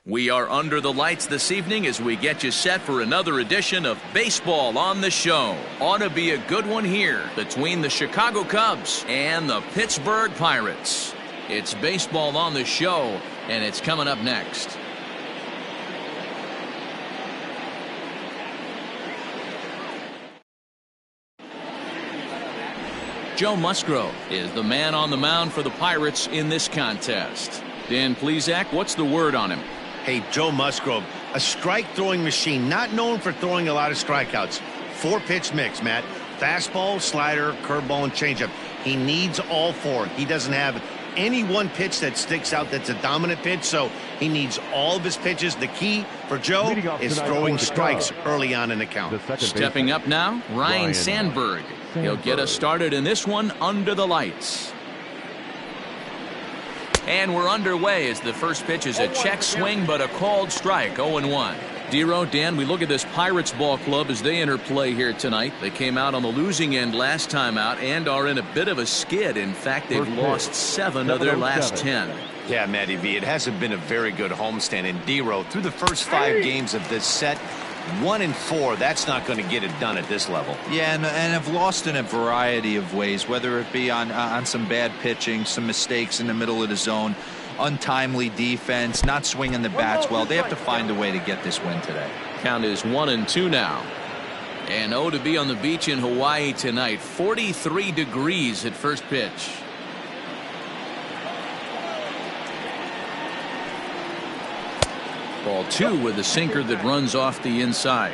We are under the lights this evening as we get you set for another edition of Baseball on the Show. Ought to be a good one here between the Chicago Cubs and the Pittsburgh Pirates. It's Baseball on the Show, and it's coming up next. Joe Musgrove is the man on the mound for the Pirates in this contest. Dan Plesac, what's the word on him? Hey, Joe Musgrove, a strike-throwing machine, not known for throwing a lot of strikeouts. 4-pitch mix, Matt. Fastball, slider, curveball, and changeup. He needs all 4. He doesn't have any one pitch that sticks out that's a dominant pitch, so he needs all of his pitches. The key for Joe is throwing strikes early on in the count. Stepping up now, Ryan Sandberg. He'll get us started in this one under the lights. And we're underway as the first pitch is a check swing, but a called strike, 0-1. Dero, Dan, we look at this Pirates ball club as they enter play here tonight. They came out on the losing end last time out and are in a bit of a skid. In fact, they've lost 7 of their last 10. Yeah, Matty V, it hasn't been a very good homestand. And Dero, through the first 5 games of this set, 1-4, that's not going to get it done at this level. Yeah, and have lost in a variety of ways, whether it be on some bad pitching, some mistakes in the middle of the zone, untimely defense, not swinging the bats well. They have to find a way to get this win today. Count is 1-2 now. And to be on the beach in Hawaii tonight. 43 degrees at first pitch. Ball 2 with a sinker that runs off the inside.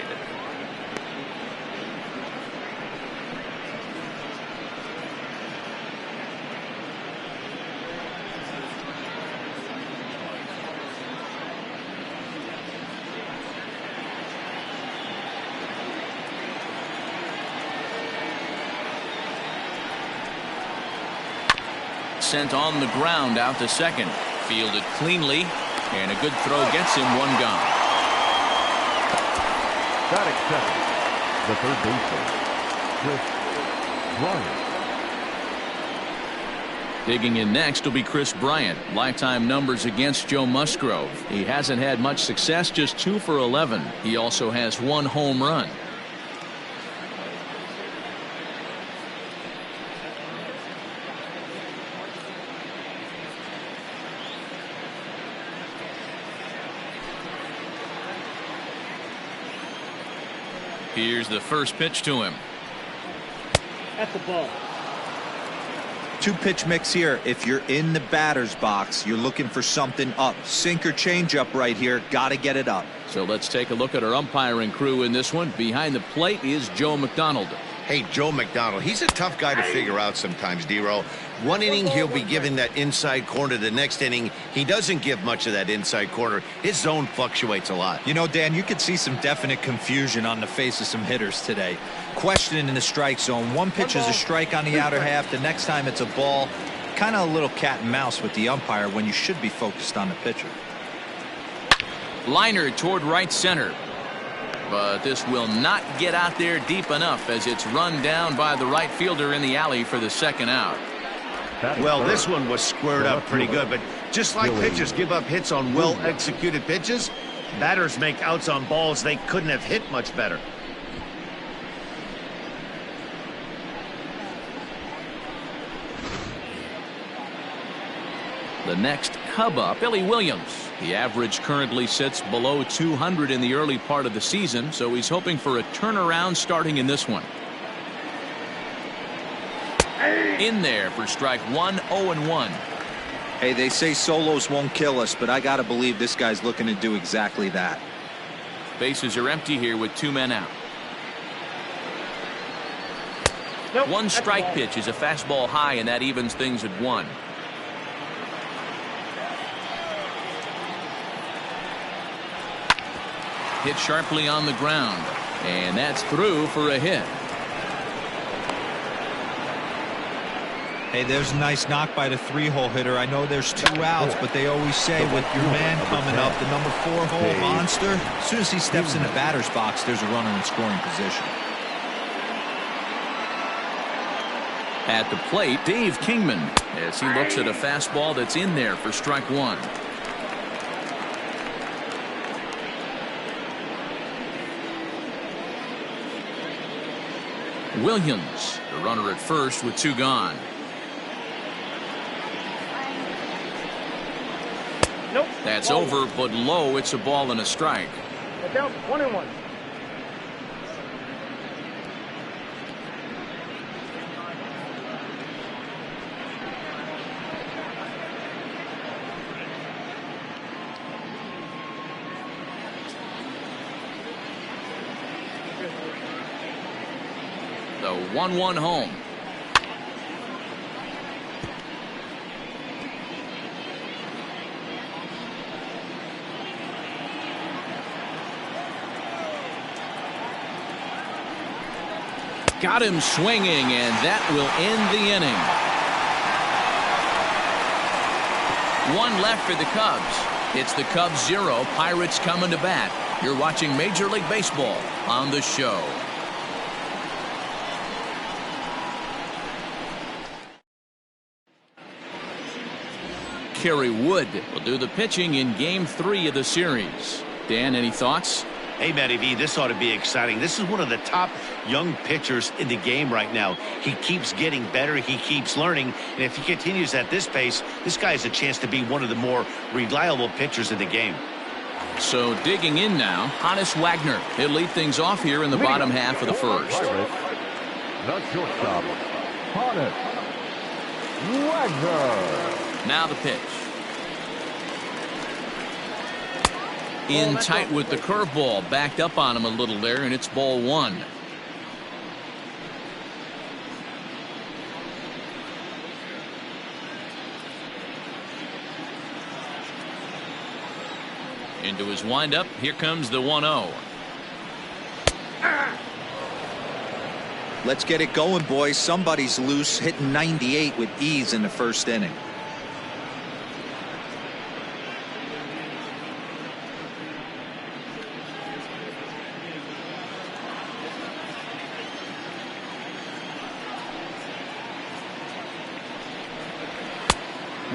Sent on the ground out to second. Fielded cleanly. And a good throw gets him 1 gone. Batting second, the third baseman, Chris Bryant. Digging in next will be Chris Bryant. Lifetime numbers against Joe Musgrove. He hasn't had much success, just 2 for 11. He also has 1 home run. Here's the first pitch to him. At the ball. 2-pitch mix here. If you're in the batter's box, you're looking for something up. Sinker changeup right here. Got to get it up. So let's take a look at our umpiring crew in this one. Behind the plate is Joe McDonald. Hey, Joe McDonald, he's a tough guy to figure out sometimes, Dero. 1 inning, he'll be giving that inside corner. The next inning, he doesn't give much of that inside corner. His zone fluctuates a lot. You know, Dan, you could see some definite confusion on the face of some hitters today. Questioning in the strike zone. 1 pitch is a strike on the outer half. The next time it's a ball. Kind of a little cat and mouse with the umpire when you should be focused on the pitcher. Liner toward right center. But this will not get out there deep enough as it's run down by the right fielder in the alley for the second out. Well, this one was squared up pretty good, but just like pitchers give up hits on well-executed pitches, batters make outs on balls they couldn't have hit much better. The next Cub up, Billy Williams. The average currently sits below 200 in the early part of the season, so he's hoping for a turnaround starting in this one. In there for strike 1, 0-1. Hey, they say solos won't kill us, but I got to believe this guy's looking to do exactly that. Bases are empty here with 2 men out. Nope, 1 strike pitch is a fastball high, and that evens things at 1. Hit sharply on the ground, and that's through for a hit. Hey, there's a nice knock by the 3-hole hitter. I know there's 2 outs, but they always say with your man coming up, the number 4-hole monster, as soon as he steps in the batter's box, there's a runner in scoring position. At the plate, Dave Kingman, as he looks at a fastball that's in there for strike 1. Williams, the runner at first with 2 gone. Nope. That's Ball. over, but low. It's a ball and a strike. Get down. 1-1. The 1-1 home. Got him swinging, and that will end the inning. 1 left for the Cubs. It's the Cubs 0, Pirates coming to bat. You're watching Major League Baseball on the show. Kerry Wood will do the pitching in Game 3 of the series. Dan, any thoughts? Hey, Matty V, this ought to be exciting. This is one of the top young pitchers in the game right now. He keeps getting better. He keeps learning. And if he continues at this pace, this guy has a chance to be one of the more reliable pitchers in the game. So digging in now, Honus Wagner. He'll lead things off here in the bottom half of the first. The shortstop, Honus Wagner. Now the pitch. In tight with the curveball, backed up on him a little there, and it's ball 1. Into his windup, here comes the 1-0. Let's get it going, boys. Somebody's loose, hitting 98 with ease in the first inning.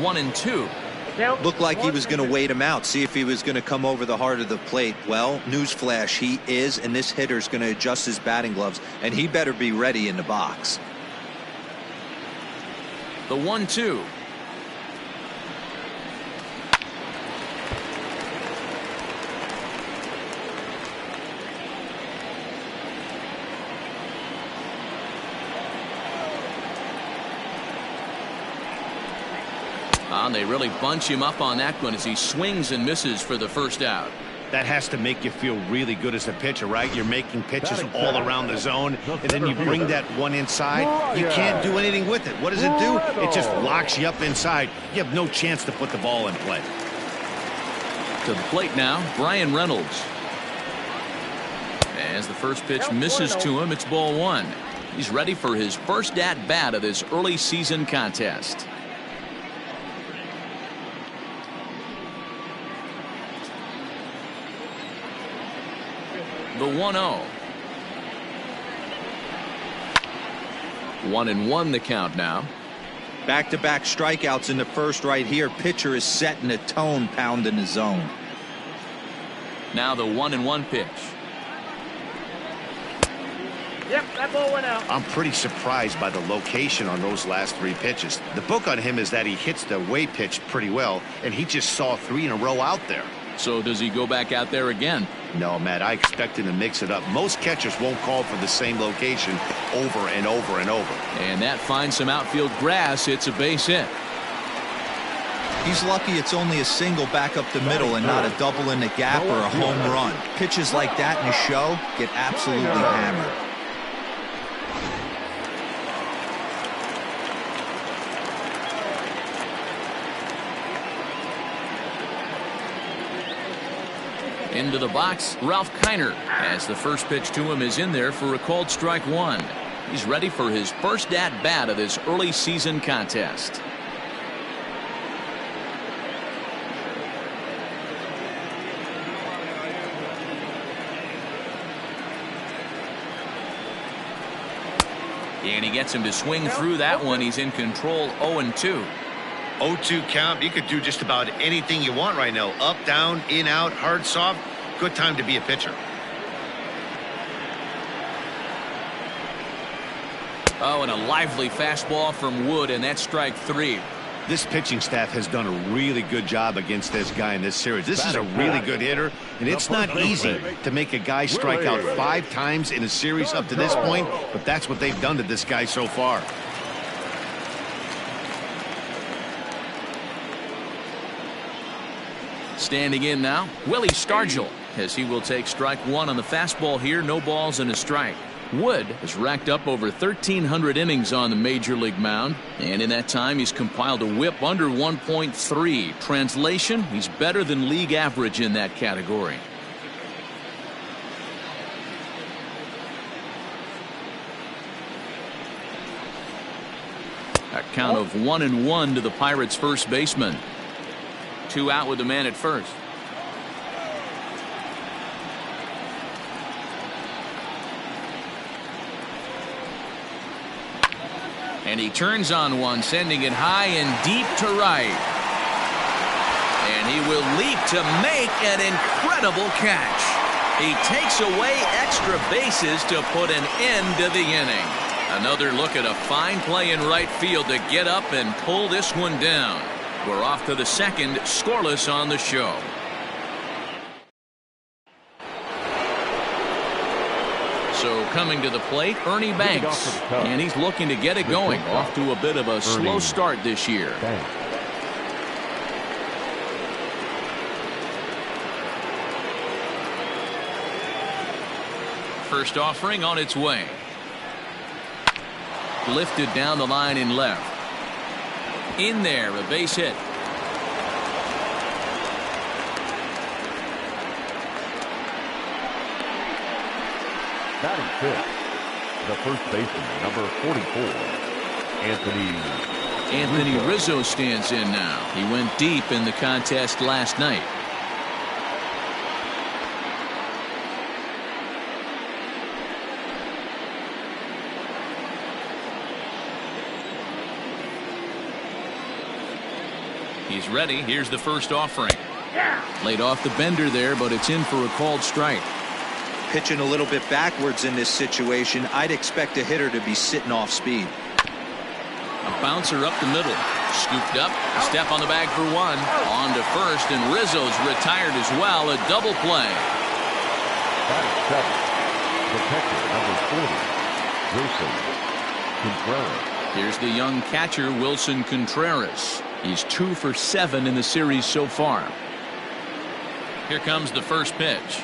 One and 2. Looked like he was going to wait him out, see if he was going to come over the heart of the plate. Well, newsflash, he is, and this hitter's going to adjust his batting gloves, and he better be ready in the box. The 1-2. They really bunch him up on that one as he swings and misses for the first out. That has to make you feel really good as a pitcher, right? You're making pitches all around the zone, and then you bring that one inside. You can't do anything with it. What does it do? It just locks you up inside. You have no chance to put the ball in play. To the plate now, Brian Reynolds. As the first pitch misses to him, it's ball 1. He's ready for his first at-bat of this early season contest. The 1-0. 1-1 the count now. Back-to-back strikeouts in the first right here. Pitcher is setting the tone, pounding the zone. Now the 1-1 pitch. Yep, that ball went out. I'm pretty surprised by the location on those last 3 pitches. The book on him is that he hits the away pitch pretty well, and he just saw 3 in a row out there. So does he go back out there again? No, Matt, I expect him to mix it up. Most catchers won't call for the same location over and over and over. And that finds some outfield grass. It's a base hit. He's lucky it's only a single back up the middle and not a double in the gap or a home run. Pitches like that in a show get absolutely hammered. Into the box, Ralph Kiner, as the first pitch to him is in there for a called strike 1. He's ready for his first at-bat of this early season contest. And he gets him to swing through that one. He's in control. 0-2. 0-2 count. You could do just about anything you want right now. Up, down, in, out, hard, soft. Good time to be a pitcher. Oh, and a lively fastball from Wood, and that's strike 3. This pitching staff has done a really good job against this guy in this series. This is a really good hitter, and it's not easy to make a guy strike out 5 times in a series up to this point, but that's what they've done to this guy so far. Standing in now, Willie Stargell, as he will take strike 1 on the fastball here. No balls and a strike. Wood has racked up over 1,300 innings on the major league mound, and in that time he's compiled a whip under 1.3. Translation, he's better than league average in that category. A count of 1-1 to the Pirates' first baseman. 2 out with the man at first. And he turns on one, sending it high and deep to right. And he will leap to make an incredible catch. He takes away extra bases to put an end to the inning. Another look at a fine play in right field to get up and pull this one down. We're off to the second, scoreless on the show. So coming to the plate, Ernie Banks, and he's looking to get it going. Off to a bit of a slow start this year. First offering on its way. Lifted down the line in left. In there, a base hit. Batting fifth, the first baseman, number 44, Anthony Rizzo stands in now. He went deep in the contest last night. He's ready. Here's the first offering. Laid off the bender there, but it's in for a called strike. Pitching a little bit backwards in this situation, I'd expect a hitter to be sitting off speed. A bouncer up the middle. Scooped up. A step on the bag for 1. On to first, and Rizzo's retired as well. A double play. batting seventh, the catcher, number 40, Wilson Contreras. Here's the young catcher, Wilson Contreras. He's 2 for 7 in the series so far. Here comes the first pitch.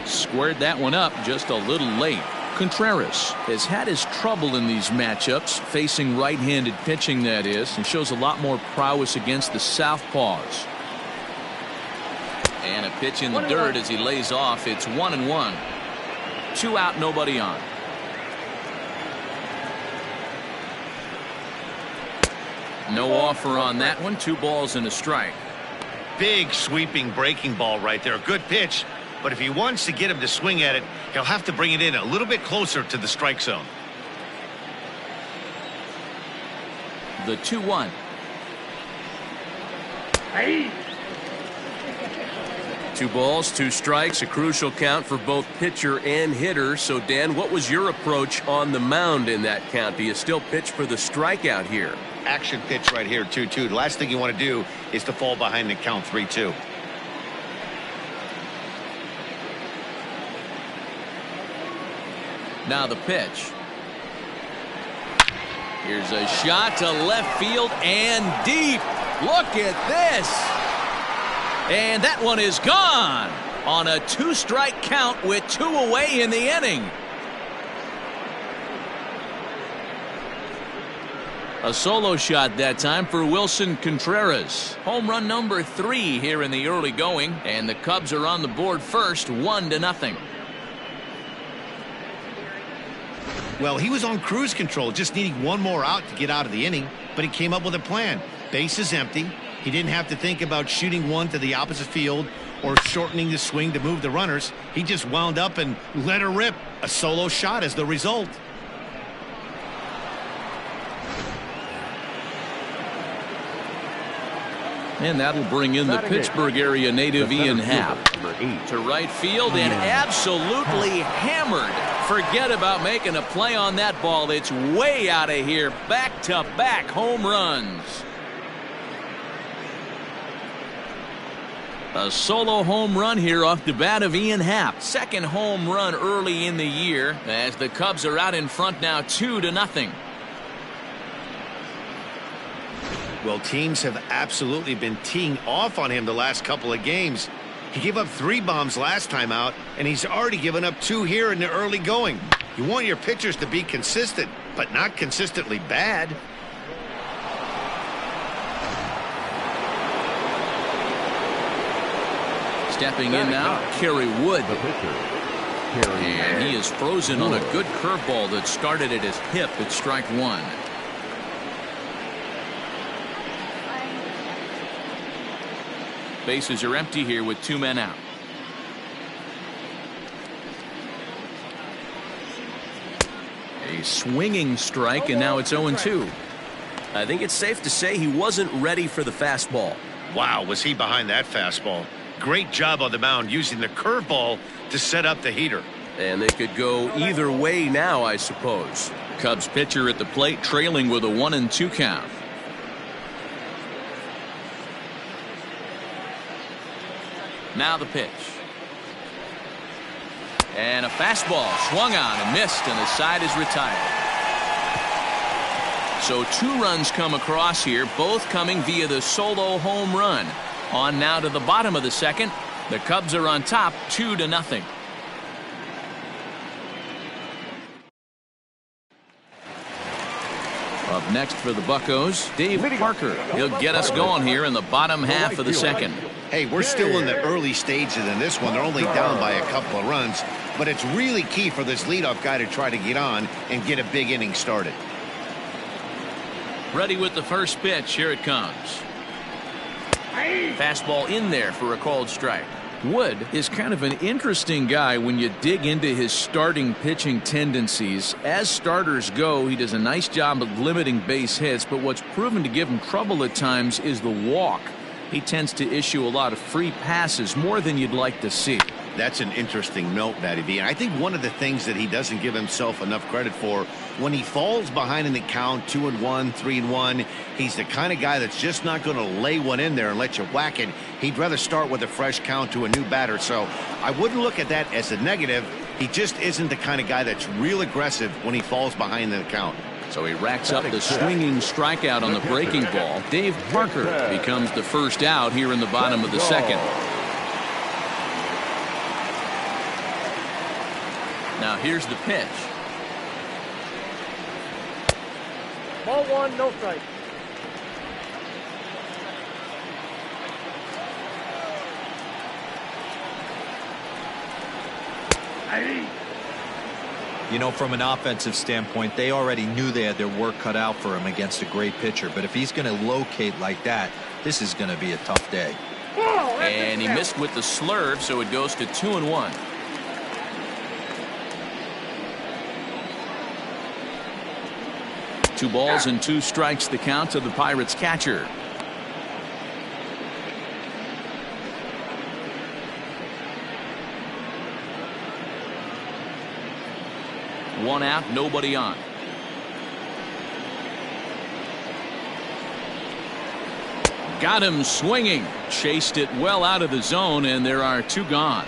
Squared that one up just a little late. Contreras has had his trouble in these matchups, facing right-handed pitching, that is, and shows a lot more prowess against the southpaws. And a pitch in the dirt as he lays off. It's 1-1. 2 out, nobody on. No offer on that one. 2 balls and a strike. Big sweeping breaking ball right there. Good pitch. But if he wants to get him to swing at it, he'll have to bring it in a little bit closer to the strike zone. The 2-1. Hey. 2 balls, 2 strikes, a crucial count for both pitcher and hitter. So, Dan, what was your approach on the mound in that count? Do you still pitch for the strikeout here? Action pitch right here, 2-2. The last thing you want to do is to fall behind the count 3-2. Now the pitch. Here's a shot to left field and deep. Look at this. And that one is gone on a 2-strike count with 2 away in the inning. A solo shot that time for Wilson Contreras. Home run number 3 here in the early going, and the Cubs are on the board first, 1-0. Well, he was on cruise control, just needing one more out to get out of the inning, but he came up with a plan. Base is empty. He didn't have to think about shooting one to the opposite field or shortening the swing to move the runners. He just wound up and let her rip. A solo shot as the result. And that'll bring in the Pittsburgh area native Ian Happ to right field and absolutely hammered. Forget about making a play on that ball. It's way out of here. Back-to-back home runs. A solo home run here off the bat of Ian Happ. Second home run early in the year as the Cubs are out in front now 2-0. Well, teams have absolutely been teeing off on him the last couple of games. He gave up 3 bombs last time out, and he's already given up 2 here in the early going. You want your pitchers to be consistent, but not consistently bad. Stepping in now, Kerry Wood. And he is frozen on a good curveball that started at his hip at strike 1. Bases are empty here with 2 men out. A swinging strike, and now it's 0-2. I think it's safe to say he wasn't ready for the fastball. Wow, was he behind that fastball. Great job on the mound using the curveball to set up the heater. And they could go either way now, I suppose. Cubs pitcher at the plate trailing with a 1-2 count. Now the pitch. And a fastball swung on and missed, and the side is retired. So 2 runs come across here, both coming via the solo home run. On now to the bottom of the second. The Cubs are on top 2-0. Up next for the Buccos, Dave Parker. He'll get us going here in the bottom half of the second. Hey, we're still in the early stages in this one. They're only down by a couple of runs, but it's really key for this leadoff guy to try to get on and get a big inning started. Ready with the first pitch. Here it comes. Fastball in there for a called strike. Wood is kind of an interesting guy when you dig into his starting pitching tendencies. As starters go, he does a nice job of limiting base hits, but what's proven to give him trouble at times is the walk. He tends to issue a lot of free passes, more than you'd like to see. That's an interesting note, Matty B. And I think one of the things that he doesn't give himself enough credit for, when he falls behind in the count, 2-1, 3-1, he's the kind of guy that's just not going to lay one in there and let you whack it. He'd rather start with a fresh count to a new batter. So I wouldn't look at that as a negative. He just isn't the kind of guy that's real aggressive when he falls behind in the count. So he racks up the swinging strikeout on the breaking ball. Dave Parker becomes the first out here in the bottom of the second. Now here's the pitch. Ball 1, no strike. You know, from an offensive standpoint, they already knew they had their work cut out for him against a great pitcher. But if he's going to locate like that, this is going to be a tough day. And he missed with the slurve, so it goes to 2-1. Two balls and 2 strikes the count to the Pirates catcher. One out, nobody on. Got him swinging. Chased it well out of the zone, and there are 2 gone.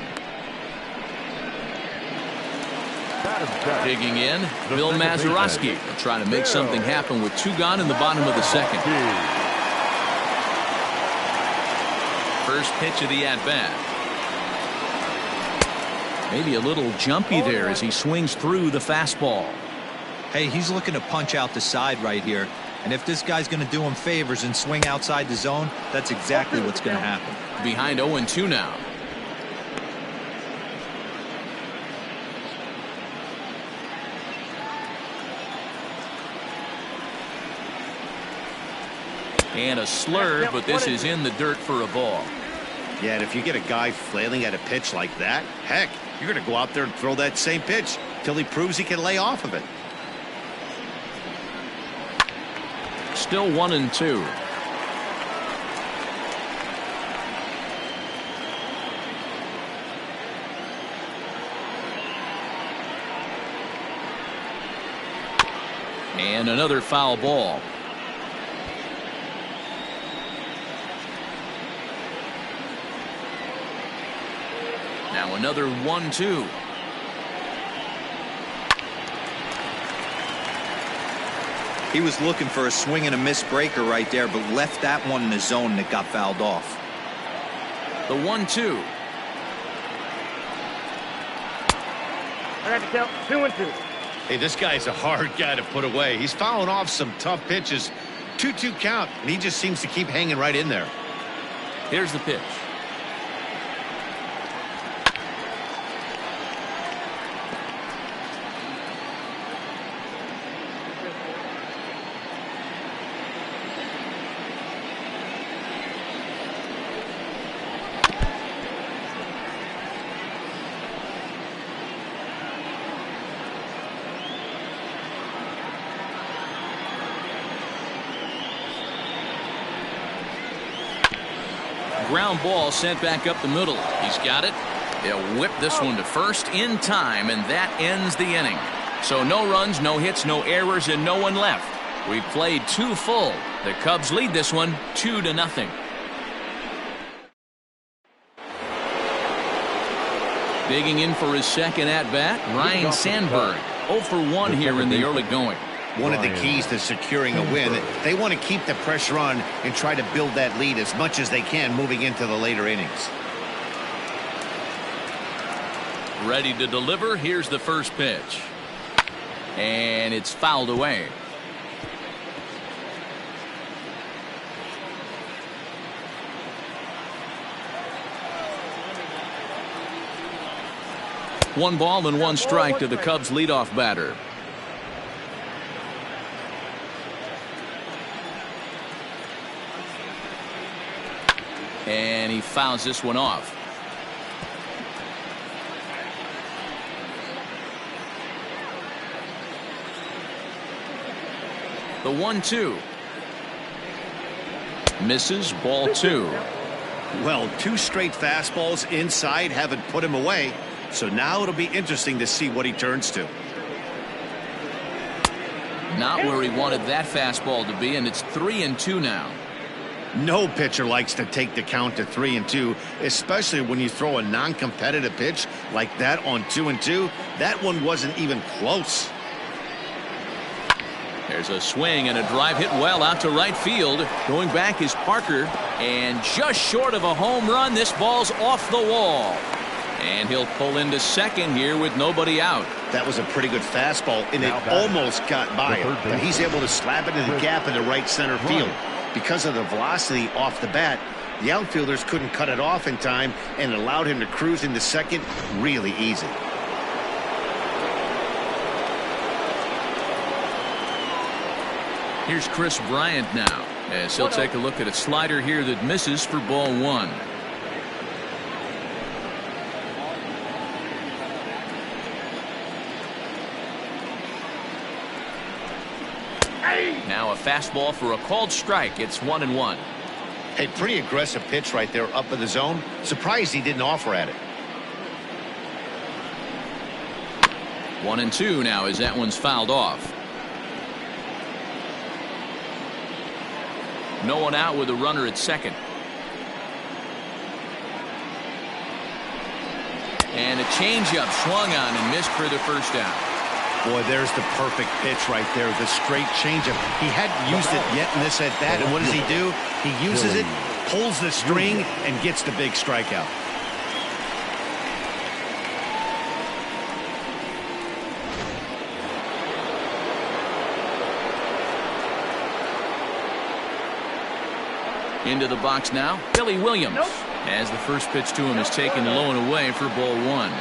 Digging in, Bill Mazeroski trying to make something happen with 2 gone in the bottom of the second. First pitch of the at-bat. Maybe a little jumpy there as he swings through the fastball. Hey, he's looking to punch out the side right here. And if this guy's going to do him favors and swing outside the zone, that's exactly what's going to happen. Behind 0-2 now. And a slurve, but this is in the dirt for a ball. Yeah, and if you get a guy flailing at a pitch like that, heck, you're going to go out there and throw that same pitch till he proves he can lay off of it. Still 1-2. And another foul ball. Now another 1-2. He was looking for a swing and a miss breaker right there, but left that one in the zone that got fouled off. The 1-2. I got to count 2-2. Hey, this guy's a hard guy to put away. He's fouling off some tough pitches. 2-2 count, and he just seems to keep hanging right in there. Here's the pitch. Ground ball sent back up the middle. He's got it. He'll whip this one to first in time, and that ends the inning. So no runs, no hits, no errors, and no one left. We played 2 full. The Cubs lead this one 2-0. Digging in for his second at-bat, Ryan Sandberg. 0 for 1 here in the early going. One of the keys to securing a win, they want to keep the pressure on and try to build that lead as much as they can moving into the later innings. Ready to deliver. Here's the first pitch. And it's fouled away. One ball and one strike to the Cubs leadoff batter. And he fouls this one off. The 1-2. Misses, ball 2. Well, 2 straight fastballs inside haven't put him away. So now it'll be interesting to see what he turns to. Not where he wanted that fastball to be, and it's 3-2 now. No pitcher likes to take the count to 3-2, especially when you throw a non-competitive pitch like that on 2-2. That one wasn't even close. There's a swing and a drive hit well out to right field. Going back is Parker, and just short of a home run, this ball's off the wall. And he'll pull into second here with nobody out. That was a pretty good fastball, and it almost got by him. But he's able to slap it in the gap in the right center field. Because of the velocity off the bat, the outfielders couldn't cut it off in time and allowed him to cruise into second really easy. Here's Chris Bryant now, as he'll take a look at a slider here that misses for ball 1. Now a fastball for a called strike. It's 1-1. Hey, pretty aggressive pitch right there up in the zone. Surprised he didn't offer at it. 1-2 now as that one's fouled off. No one out with a runner at second. And a changeup swung on and missed for the first out. Boy, there's the perfect pitch right there. The straight changeup. He hadn't used it yet in this at bat. And what does he do? He uses it, pulls the string, and gets the big strikeout. Into the box now, Billy Williams. As the first pitch to him is taken low and away for ball 1.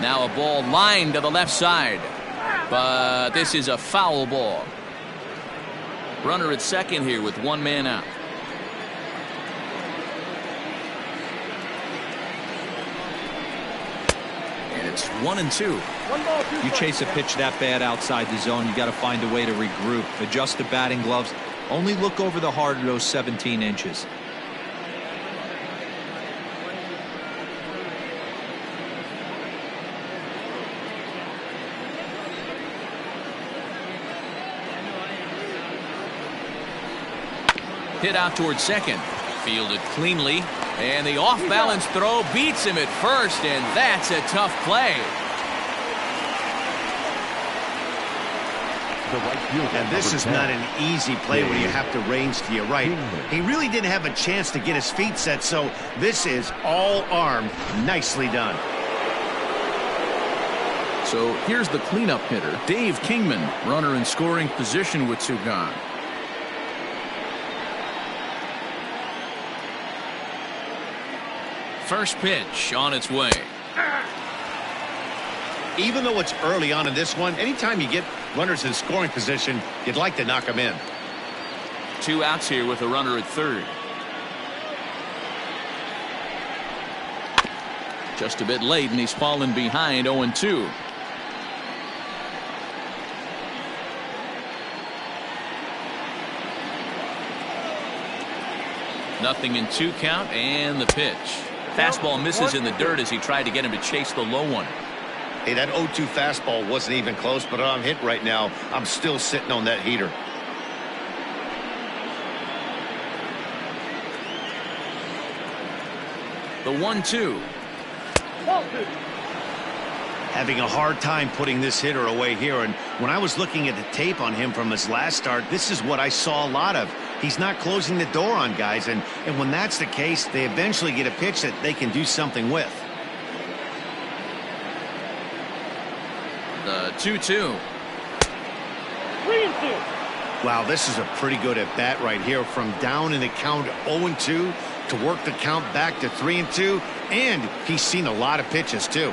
Now a ball lined to the left side, but this is a foul ball. Runner at second here with 1 man out. And it's 1-2. You chase a pitch that bad outside the zone, you got to find a way to regroup, adjust the batting gloves, only look over the heart of those 17 inches. Hit out towards second. Fielded cleanly. And the off-balance throw beats him at first, and that's a tough play. And this is not an easy play when you have to range to your right. He really didn't have a chance to get his feet set, so this is all arm. Nicely done. So here's the cleanup hitter, Dave Kingman, runner in scoring position with two gone. First pitch on its way. Even though it's early on in this one, anytime you get runners in scoring position, you'd like to knock them in. 2 outs here with a runner at third. Just a bit late, and he's fallen behind 0-2. Nothing in 2 count, and the pitch. Fastball misses in the dirt as he tried to get him to chase the low one. Hey, that 0-2 fastball wasn't even close, but I'm hit right now. I'm still sitting on that heater. The 1-2. Having a hard time putting this hitter away here, and when I was looking at the tape on him from his last start, this is what I saw a lot of. He's not closing the door on guys, and when that's the case, they eventually get a pitch that they can do something with. The 2-2. 3-2. Wow, this is a pretty good at bat right here, from down in the count 0-2 to work the count back to 3-2, and he's seen a lot of pitches too.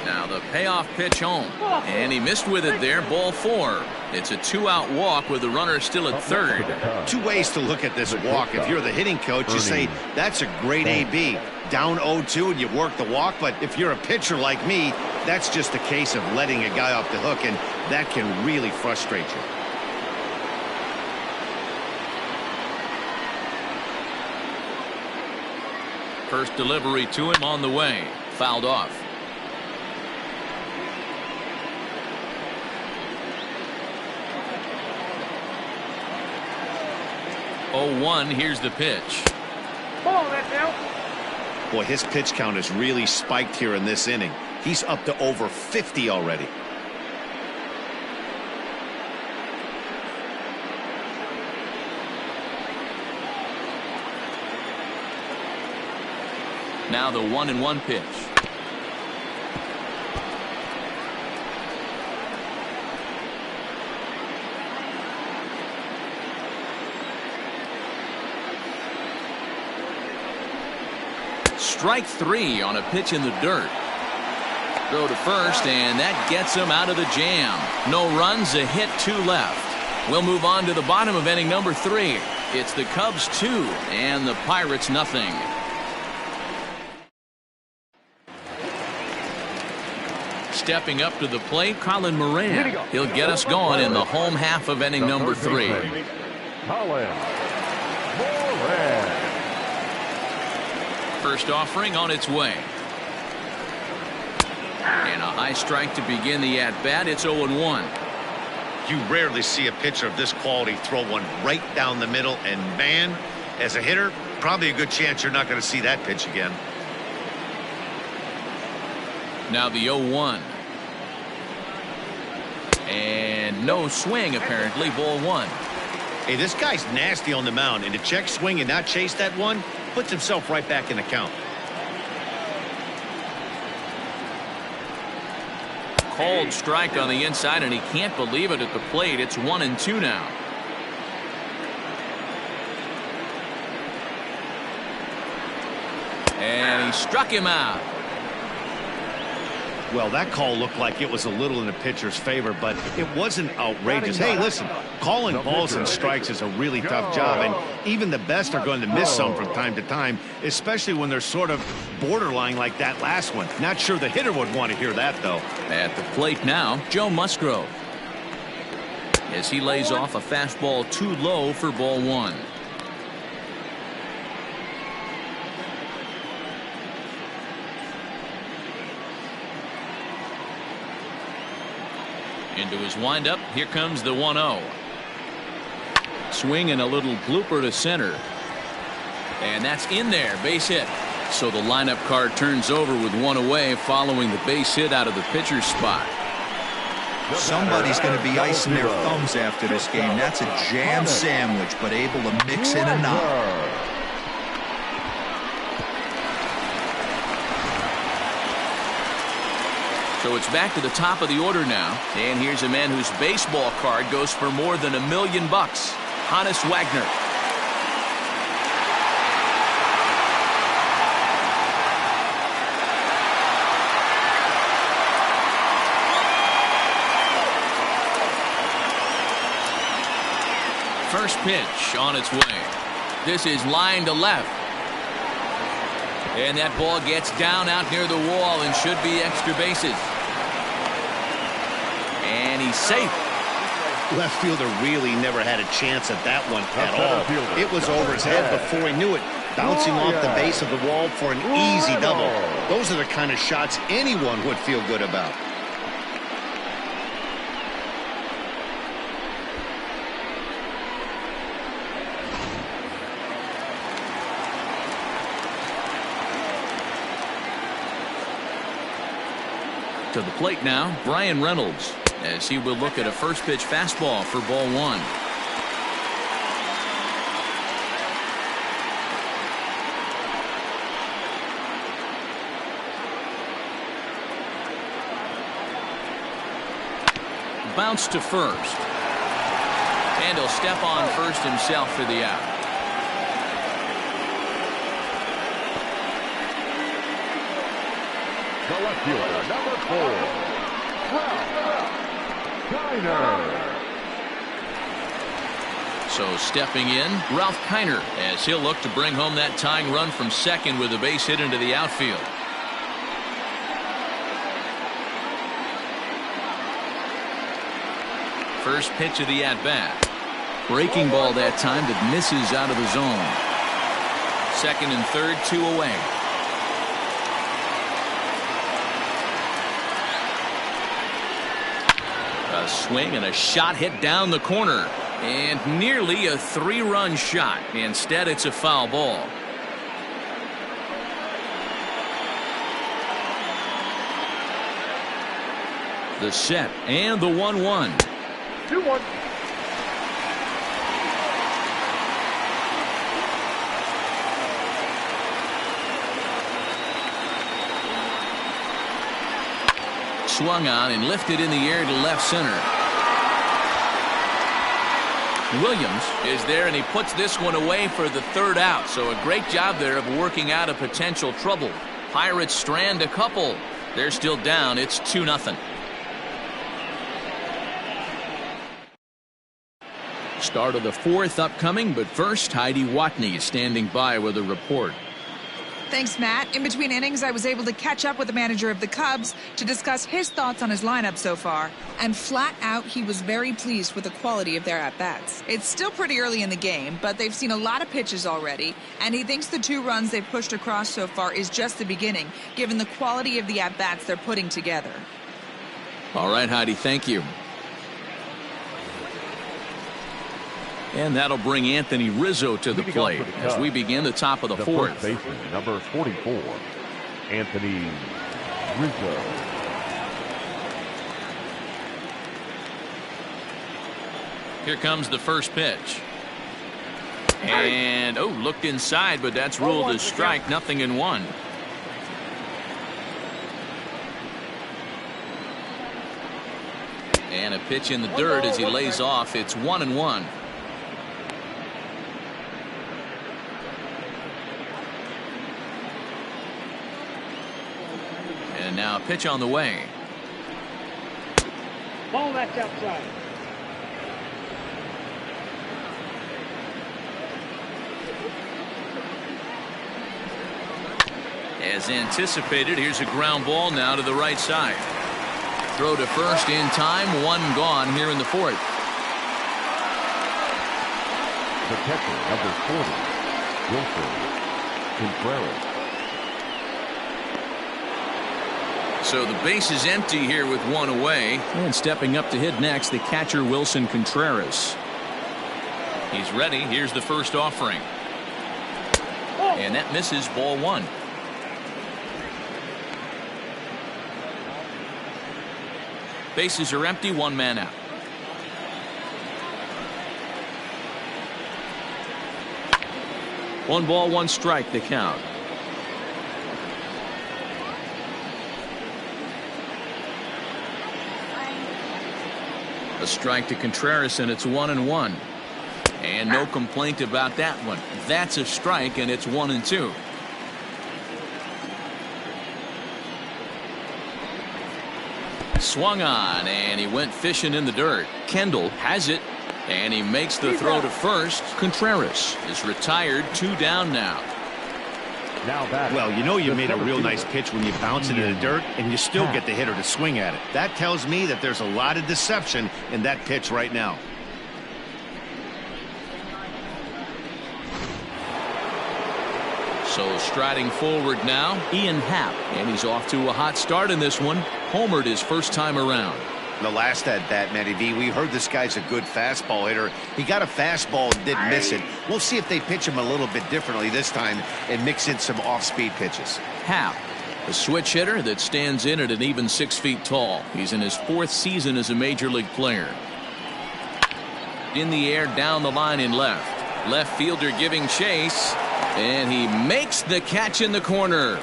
Now the payoff pitch home, and he missed with it there. Ball 4. It's a 2-out walk with the runner still at third. 2 ways to look at this walk. If you're the hitting coach, you say that's a great AB. Down 0-2 and you work the walk, but if you're a pitcher like me, that's just a case of letting a guy off the hook, and that can really frustrate you. First delivery to him on the way. Fouled off. 0-1. Here's the pitch. Ball that now. Boy, his pitch count has really spiked here in this inning. He's up to over 50 already. Now the 1-1 pitch. Strike 3 on a pitch in the dirt. Throw to first, and that gets him out of the jam. No runs, a hit, 2 left. We'll move on to the bottom of inning number 3. It's the Cubs 2 and the Pirates nothing. Stepping up to the plate, Colin Moran. He'll get us going in the home half of inning number 3. Colin Moran. First offering on its way. And a high strike to begin the at-bat. It's 0-1. You rarely see a pitcher of this quality throw one right down the middle, and man, as a hitter, probably a good chance you're not going to see that pitch again. Now the 0-1. And no swing, apparently. Ball 1. Hey, this guy's nasty on the mound, and to check swing and not chase that one puts himself right back in the count. Called strike on the inside, and he can't believe it at the plate. It's 1-2 now. And he struck him out. Well, that call looked like it was a little in the pitcher's favor, but it wasn't outrageous. Hey, listen, calling balls and strikes is a really tough job, and even the best are going to miss some from time to time, especially when they're sort of borderline like that last one. Not sure the hitter would want to hear that, though. At the plate now, Joe Musgrove. As he lays off a fastball too low for ball 1. Into his windup. Here comes the 1-0. Swing and a little blooper to center. And that's in there. Base hit. So the lineup card turns over with one away following the base hit out of the pitcher's spot. Somebody's going to be icing their thumbs after this game. That's a jam sandwich, but able to mix in a knock. So it's back to the top of the order now. And here's a man whose baseball card goes for more than $1 million. Hannes Wagner. First pitch on its way. This is line to left. And that ball gets down out near the wall and should be extra bases. And he's safe. Left fielder really never had a chance at that one at all. It was over his head before he knew it, bouncing off the base of the wall for an easy double. Those are the kind of shots anyone would feel good about. To the plate now, Brian Reynolds, as he will look at a first pitch fastball for ball one. Bounce to first. And he'll step on first himself for the out. The left fielder, number 4, Ralph Kiner. So stepping in, Ralph Kiner, as he'll look to bring home that tying run from second with a base hit into the outfield. First pitch of the at-bat. Breaking ball that time that misses out of the zone. Second and third, 2 away. A swing and a shot hit down the corner. And nearly a 3-run shot. Instead, it's a foul ball. The set and the 1-1. 2-1. Swung on and lifted in the air to left center. Williams is there, and he puts this one away for the third out. So a great job there of working out a potential trouble. Pirates strand a couple. They're still down. It's 2-0. Start of the fourth upcoming, but first, Heidi Watney is standing by with a report. Thanks, Matt. In between innings, I was able to catch up with the manager of the Cubs to discuss his thoughts on his lineup so far. And flat out, he was very pleased with the quality of their at-bats. It's still pretty early in the game, but they've seen a lot of pitches already, and he thinks the 2 runs they've pushed across so far is just the beginning, given the quality of the at-bats they're putting together. All right, Heidi, thank you. And that'll bring Anthony Rizzo to the plate as we begin the top of the fourth. First baseman, number 44, Anthony Rizzo. Here comes the first pitch. And, looked inside, but that's ruled as strike, 0-1. And a pitch in the dirt as he lays off. It's 1-1. And now a pitch on the way. Ball, that's outside. As anticipated, here's a ground ball now to the right side. Throw to first in time, 1 gone here in the fourth. The catcher, number 40, Wilson Contreras. So the base is empty here with one away. And stepping up to hit next, the catcher Wilson Contreras. He's ready. Here's the first offering. And that misses, ball one. Bases are empty, one man out. One ball, one strike, the count. A strike to Contreras, and it's 1-1. And no complaint about that one. That's a strike, and it's 1-2. Swung on, and he went fishing in the dirt. Kendall has it, and he makes the throw to first. Contreras is retired, 2 down now. Well, you know you made a real nice pitch when you bounce it in the dirt and you still get the hitter to swing at it. That tells me that there's a lot of deception in that pitch right now. So striding forward now, Ian Happ, and he's off to a hot start in this one. Homered his first time around. The last at bat, Matty V, we heard this guy's a good fastball hitter. He got a fastball and didn't miss it. We'll see if they pitch him a little bit differently this time and mix in some off-speed pitches. Happ, a switch hitter that stands in at an even 6 feet tall. He's in his 4th season as a major league player. In the air, down the line in left. Left fielder giving chase, and he makes the catch in the corner.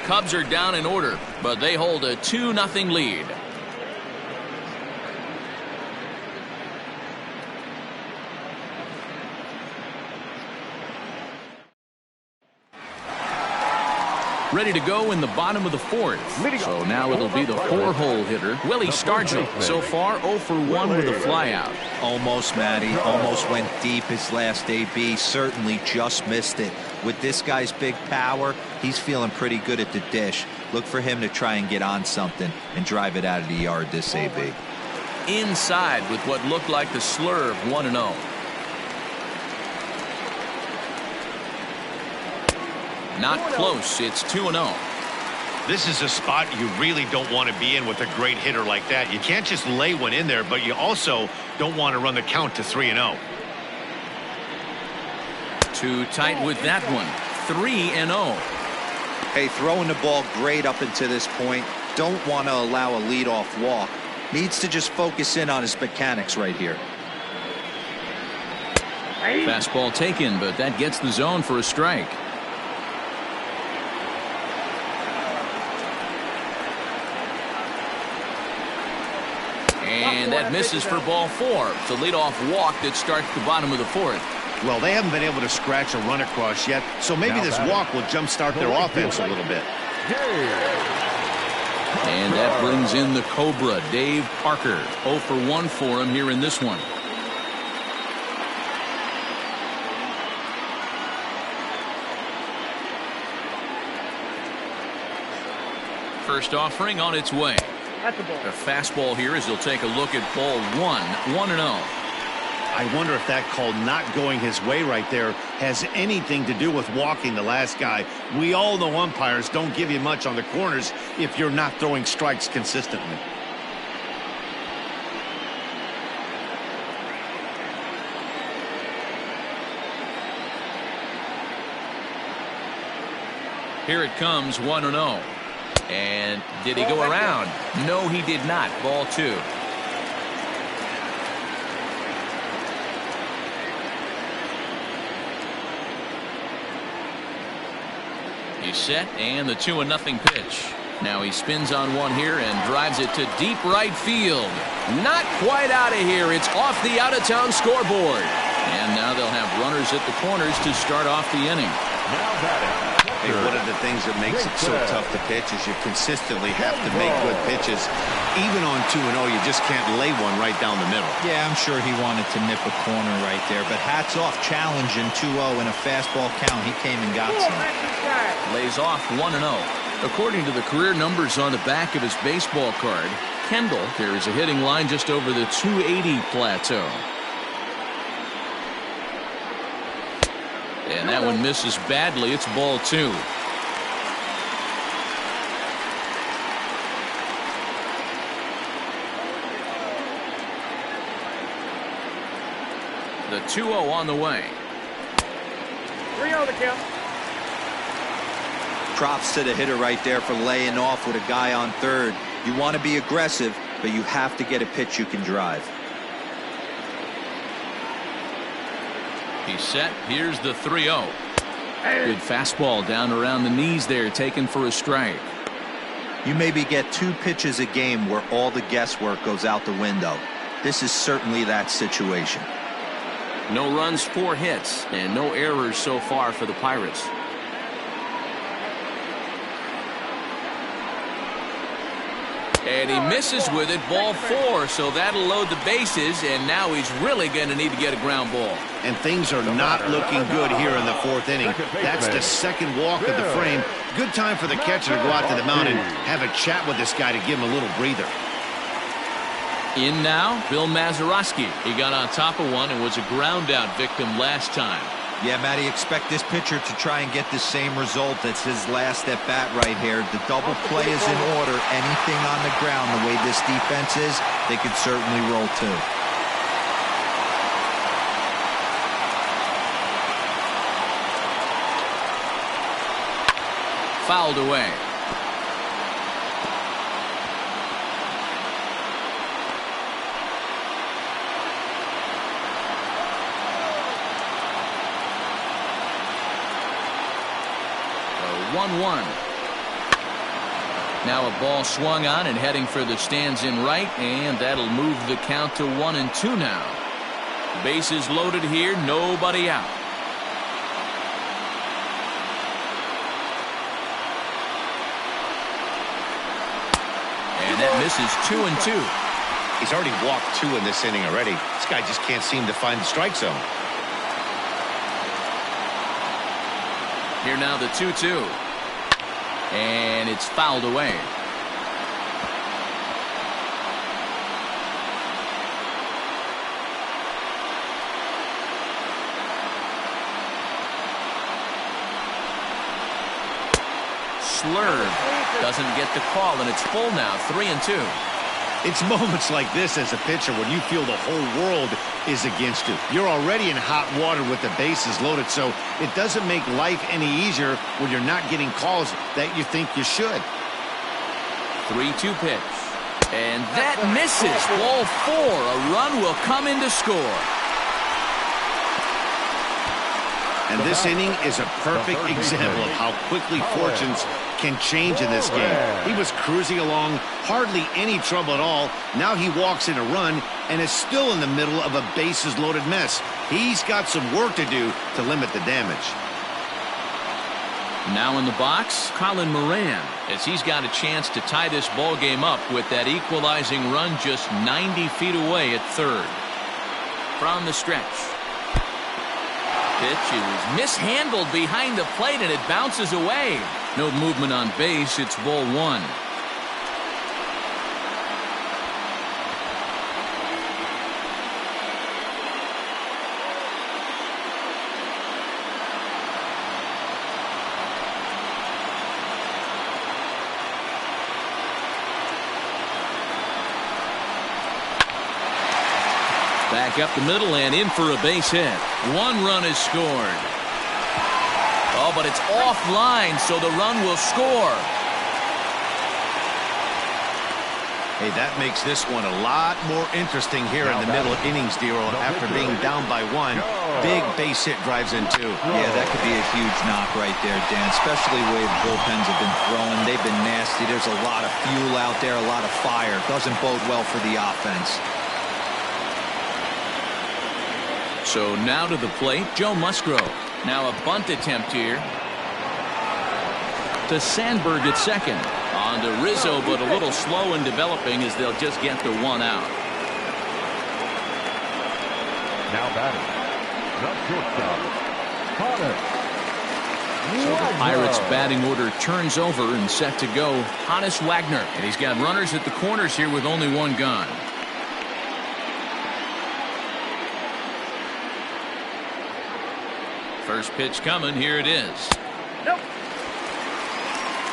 Cubs are down in order, but they hold a 2-0 lead. Ready to go in the bottom of the 4th. So now it'll be the 4-hole hitter, Willie Stargell. So far 0 for 1 with a flyout. Almost, Matty. Almost went deep his last AB. Certainly just missed it. With this guy's big power, he's feeling pretty good at the dish. Look for him to try and get on something and drive it out of the yard this AB. Inside with what looked like the slurve, 1-0. Not close. It's 2-0. This is a spot you really don't want to be in with a great hitter like that. You can't just lay one in there, but you also don't want to run the count to 3-0. Too tight with that one. 3-0. Hey, throwing the ball great up until this point. Don't want to allow a leadoff walk. Needs to just focus in on his mechanics right here. Fastball taken, but that gets the zone for a strike. And that misses for ball 4. It's a leadoff walk that starts the bottom of the 4th. Well, they haven't been able to scratch a run across yet, so maybe this walk will jumpstart their offense a little bit. And that brings in the Cobra, Dave Parker. 0 for 1 for him here in this one. First offering on its way. That's a ball. A fastball here as he'll take a look at ball 1-0. I wonder if that call not going his way right there has anything to do with walking the last guy. We all know umpires don't give you much on the corners if you're not throwing strikes consistently. Here it comes, 1-0. And did he go around? No, he did not. Ball 2. He's set, and the 2-0 pitch. Now he spins on one here and drives it to deep right field. Not quite out of here. It's off the out-of-town scoreboard. And now they'll have runners at the corners to start off the inning. Hey, one of the things that makes it so tough to pitch is you consistently have to make good pitches. Even on 2-0, you just can't lay one right down the middle. Yeah, I'm sure he wanted to nip a corner right there, but hats off challenging 2-0 in a fastball count. He came and got some. Lays off 1-0. According to the career numbers on the back of his baseball card, Kendall carries a hitting line just over the 280 plateau. And that one misses badly. It's ball 2. The 2-0 on the way. 3-0 the count. Props to the hitter right there for laying off with a guy on third. You want to be aggressive, but you have to get a pitch you can drive. He's set. Here's the 3-0. Good fastball down around the knees there, taken for a strike. You maybe get 2 pitches a game where all the guesswork goes out the window. This is certainly that situation. No runs, 4 hits, and no errors so far for the Pirates. And he misses with it, ball 4, so that'll load the bases, and now he's really going to need to get a ground ball. And things are not looking good here in the 4th inning. That's the second walk of the frame. Good time for the catcher to go out to the mound and have a chat with this guy to give him a little breather. In now, Bill Mazeroski. He got on top of one and was a ground-out victim last time. Yeah, Matty, expect this pitcher to try and get the same result as his last at-bat right here. The double play is in order. Anything on the ground, the way this defense is, they could certainly roll too. Fouled away. The 1-1. Now a ball swung on and heading for the stands in right, and that'll move the count to 1-2 now. Bases loaded here, nobody out. And that misses 2-2. He's already walked 2 in this inning already. This guy just can't seem to find the strike zone. Here now the 2-2. And it's fouled away. Slurred. Doesn't get the call, and it's full now, 3-2. It's moments like this as a pitcher when you feel the whole world is against you. You're already in hot water with the bases loaded, so it doesn't make life any easier when you're not getting calls that you think you should. 3-2 pitch. And that misses. Ball 4. A run will come in to score. And this inning is a perfect example of how quickly fortunes can change in this game. He was cruising along, hardly any trouble at all. Now he walks in a run and is still in the middle of a bases-loaded mess. He's got some work to do to limit the damage. Now in the box, Colin Moran, as he's got a chance to tie this ball game up with that equalizing run just 90 feet away at third. From the stretch. Pitch is mishandled behind the plate, and it bounces away. No movement on base. It's ball 1. Back up the middle and in for a base hit. 1 run is scored. Oh, but it's offline, so the run will score. Hey, that makes this one a lot more interesting here in the middle innings, Dero, after being down by 1. Big base hit drives in 2. Yeah, that could be a huge knock right there, Dan, especially the way the bullpens have been throwing. They've been nasty. There's a lot of fuel out there, a lot of fire. Doesn't bode well for the offense. So now to the plate, Joe Musgrove. Now a bunt attempt here. To Sandberg at second. On to Rizzo, but a little slow in developing as they'll just get the 1 out. Now batting, the shortstop, Connor. So the Pirates batting order turns over and set to go. Hannes Wagner, and he's got runners at the corners here with only 1 gone. First pitch coming. Here it is. Nope.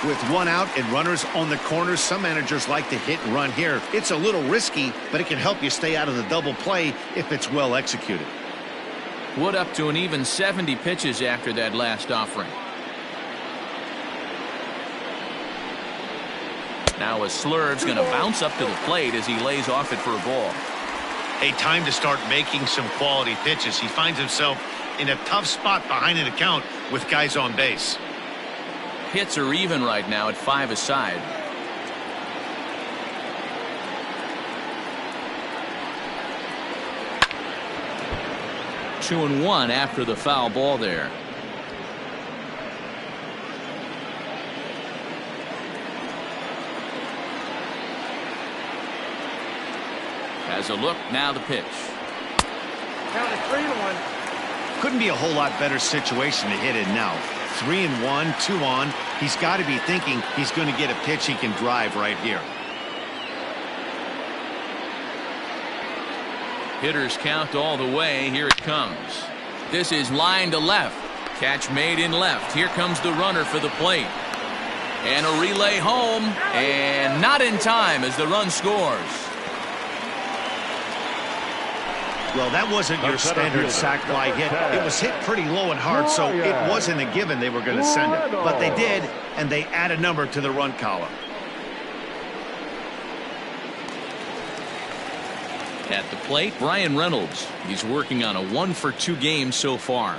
With 1 out and runners on the corners, some managers like to hit and run here. It's a little risky, but it can help you stay out of the double play if it's well executed. Wood up to an even 70 pitches after that last offering. Now a slurve's going to bounce up to the plate as he lays off it for a ball. Hey, time to start making some quality pitches. He finds himself in a tough spot behind an account with guys on base. Hits are even right now at 5 aside. Two and one after the foul ball there. Has a look, now the pitch. Count is 3-1. Couldn't be a whole lot better situation to hit in now. 3-1, 2 on. He's got to be thinking he's going to get a pitch he can drive right here. Hitters count all the way. Here it comes. This is line to left. Catch made in left. Here comes the runner for the plate. And a relay home. And not in time as the run scores. Well, that wasn't your standard sac fly hit. It was hit pretty low and hard, so it wasn't a given they were going to send it. But they did, and they add a number to the run column. At the plate, Brian Reynolds. He's working on a 1-for-2 game so far.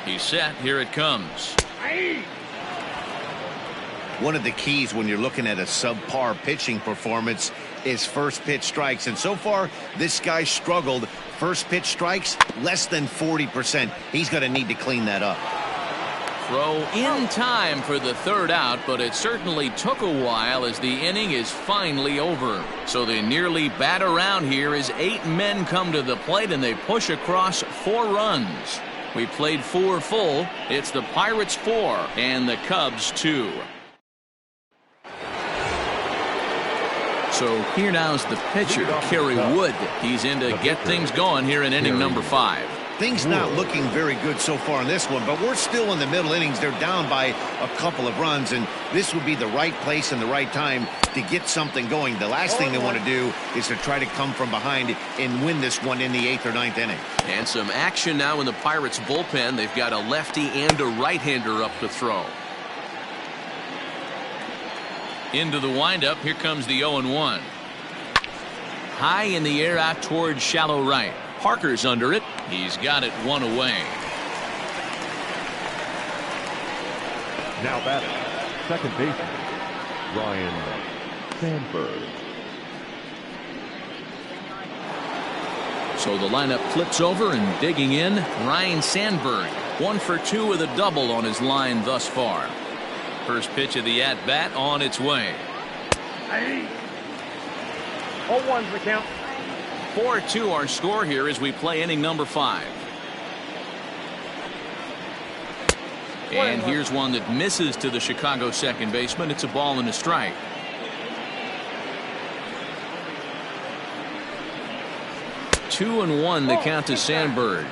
He's set. Here it comes. One of the keys when you're looking at a subpar pitching performance is first pitch strikes. And so far, this guy struggled. First pitch strikes, less than 40%. He's going to need to clean that up. Throw in time for the third out, but it certainly took a while as the inning is finally over. So they nearly bat around here as 8 men come to the plate and they push across 4 runs. We played 4 full. It's the Pirates 4 and the Cubs 2. So here now's the pitcher, Kerry Wood. He's in to get things going here in inning number 5. Things not looking very good so far in this one, but we're still in the middle innings. They're down by a couple of runs, and this would be the right place and the right time to get something going. The last thing they want to do is to try to come from behind and win this one in the 8th or 9th inning. And some action now in the Pirates bullpen. They've got a lefty and a right-hander up to throw. Into the windup. Here comes the 0-1. High in the air out towards shallow right. Parker's under it. He's got it 1 away. Now batting, second baseman, Ryan Sandberg. So the lineup flips over and digging in, Ryan Sandberg. 1 for 2 with a double on his line thus far. First pitch of the at-bat on its way. 0-1's the count. 4-2 our score here as we play inning number 5. And here's one that misses to the Chicago second baseman. It's a ball and a strike. Two and one the count to Sandberg.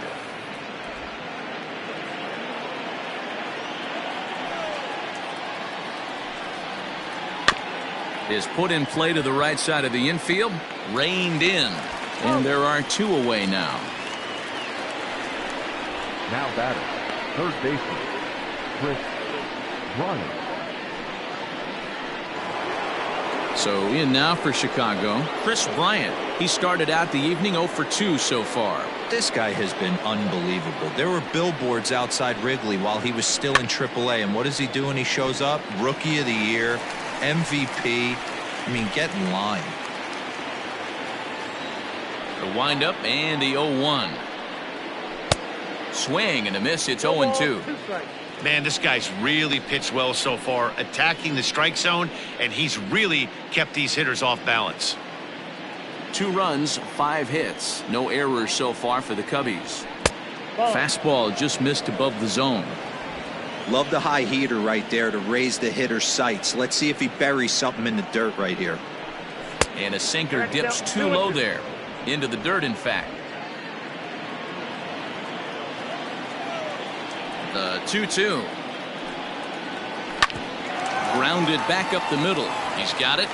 Is put in play to the right side of the infield. Reined in. And there are 2 away now. Now batting, third baseman, Chris Bryant. So in now for Chicago, Chris Bryant. He started out the evening 0 for 2 so far. This guy has been unbelievable. There were billboards outside Wrigley while he was still in AAA, and what does he do when he shows up? Rookie of the Year, MVP. I mean, get in line. The windup and the 0-1. Swing and a miss. It's 0-2. Man, this guy's really pitched well so far, attacking the strike zone, and he's really kept these hitters off balance. 2 runs, 5 hits. No errors so far for the Cubbies. Fastball just missed above the zone. Love the high heater right there to raise the hitter's sights. Let's see if he buries something in the dirt right here. And a sinker dips too low there. Into the dirt, in fact. The 2-2. Grounded back up the middle. He's got it.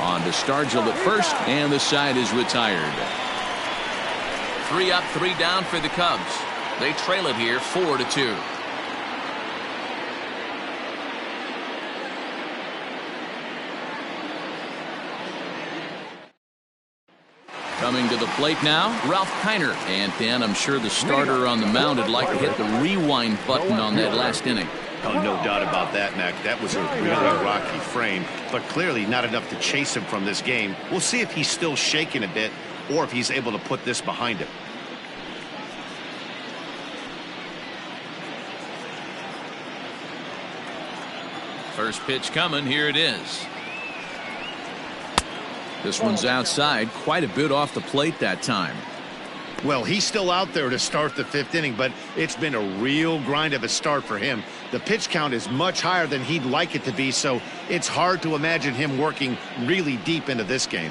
On to Stargell at first, and the side is retired. 3 up, 3 down for the Cubs. They trail it here 4-2. Coming to the plate now, Ralph Kiner. And Dan, I'm sure the starter on the mound would like to hit the rewind button on that last inning. Oh, no doubt about that, Mac. That was a really rocky frame, but clearly not enough to chase him from this game. We'll see if he's still shaking a bit or if he's able to put this behind him. First pitch coming. Here it is. This one's outside, quite a bit off the plate that time. Well, he's still out there to start the 5th inning, but it's been a real grind of a start for him. The pitch count is much higher than he'd like it to be, so it's hard to imagine him working really deep into this game.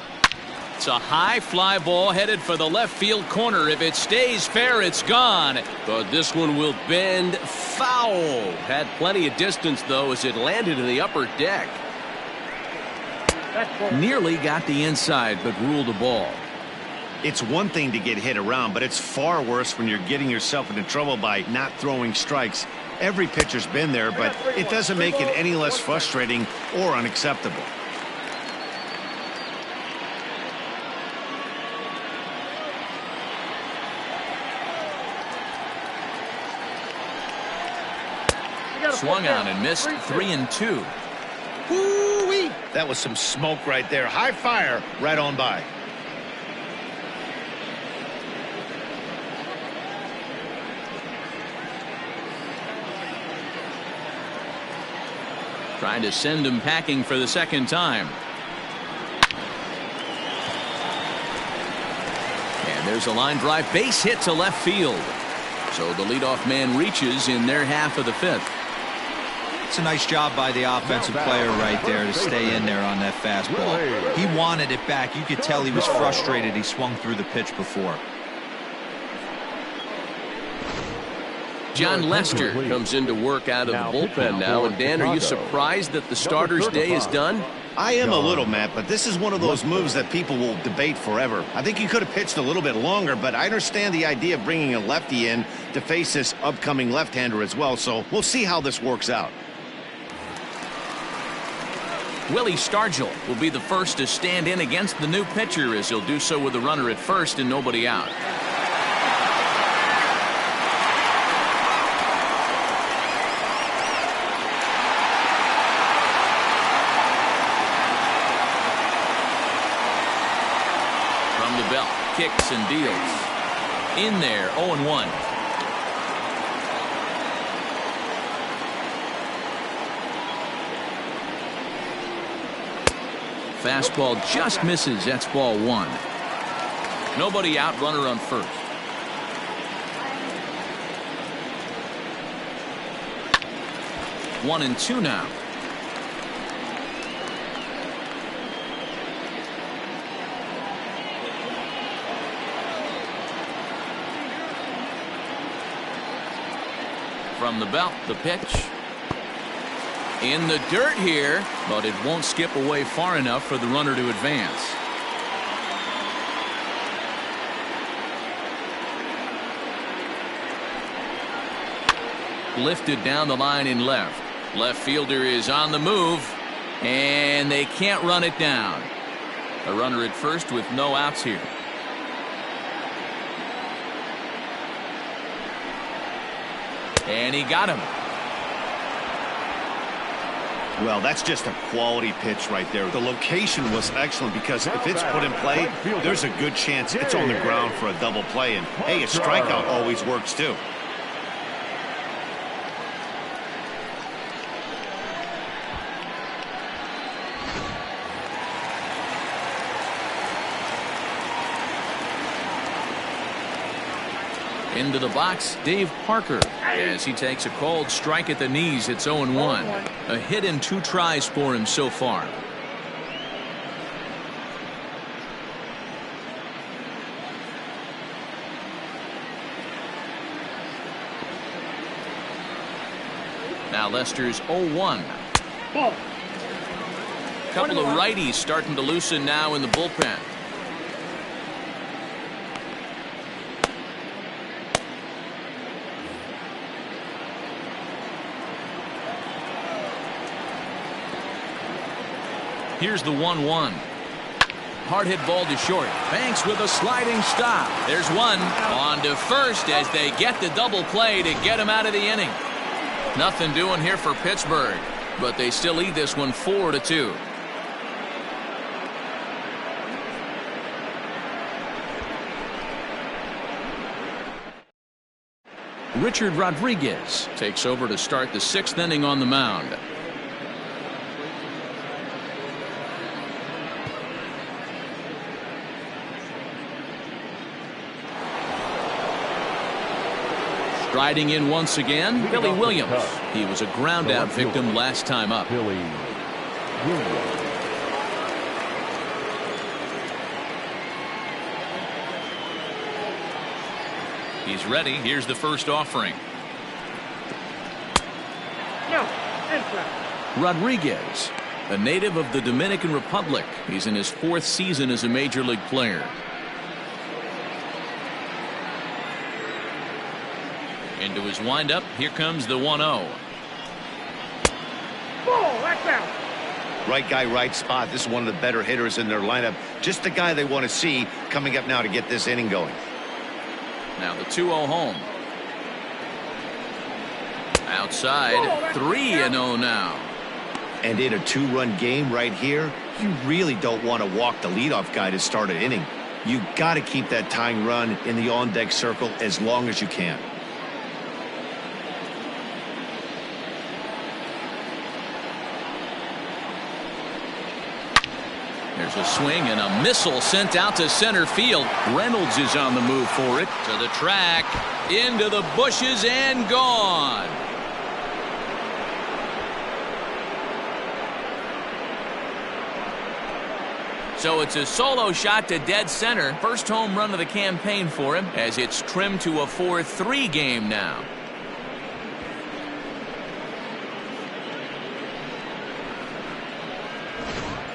It's a high fly ball headed for the left field corner. If it stays fair, it's gone. But this one will bend foul. Had plenty of distance, though, as it landed in the upper deck. Nearly got the inside, but ruled a ball. It's one thing to get hit around, but it's far worse when you're getting yourself into trouble by not throwing strikes. Every pitcher's been there, but it doesn't make it any less frustrating or unacceptable. Swung on and missed. 3-2. Woo-wee! That was some smoke right there. High fire right on by. Trying to send him packing for the second time. And there's a line drive base hit to left field. So the leadoff man reaches in their half of the 5th. It's a nice job by the offensive player right there to stay in there on that fastball. He wanted it back. You could tell he was frustrated. He swung through the pitch before. John Lester comes into work out of the bullpen now. And Dan, are you surprised that the starter's day is done? I am a little, Matt, but this is one of those moves that people will debate forever. I think he could have pitched a little bit longer, but I understand the idea of bringing a lefty in to face this upcoming left-hander as well. So we'll see how this works out. Willie Stargell will be the first to stand in against the new pitcher, as he'll do so with a runner at first and nobody out. From the belt, kicks and deals. In there, 0-1. Fastball just misses. That's ball 1. Nobody out, runner on first. One and 2 now. From the belt, the pitch. In the dirt here, but it won't skip away far enough for the runner to advance. Lifted down the line in left. Left fielder is on the move, and they can't run it down. A runner at first with no outs here. And he got him. Well, that's just a quality pitch right there. The location was excellent because if it's put in play, there's a good chance it's on the ground for a double play. And, hey, a strikeout always works, too. Into the box, Dave Parker, as he takes a called strike at the knees. It's 0-1. A hit in 2 tries for him so far. Now Lester's 0-1. Ball. Couple of righties starting to loosen now in the bullpen. Here's the 1-1. Hard hit ball to short. Banks with a sliding stop. There's one. On to first as they get the double play to get him out of the inning. Nothing doing here for Pittsburgh, but they still lead this one 4-2. Richard Rodriguez takes over to start the 6th inning on the mound. Striding in once again, Billy Williams. He was a ground out victim last time up. Billy Williams. He's ready. Here's the first offering. No. Inside. Rodriguez, a native of the Dominican Republic. He's in his 4th season as a major league player. Into his windup. Here comes the 1-0. Ball. That's out. Right guy, right spot. This is one of the better hitters in their lineup. Just the guy they want to see coming up now to get this inning going. Now the 2-0 home. Outside. 3-0 now. And in a 2-run game right here, you really don't want to walk the leadoff guy to start an inning. You got to keep that tying run in the on-deck circle as long as you can. There's a swing and a missile sent out to center field. Reynolds is on the move for it. To the track, into the bushes, and gone. So it's a solo shot to dead center. First home run of the campaign for him as it's trimmed to a 4-3 game now.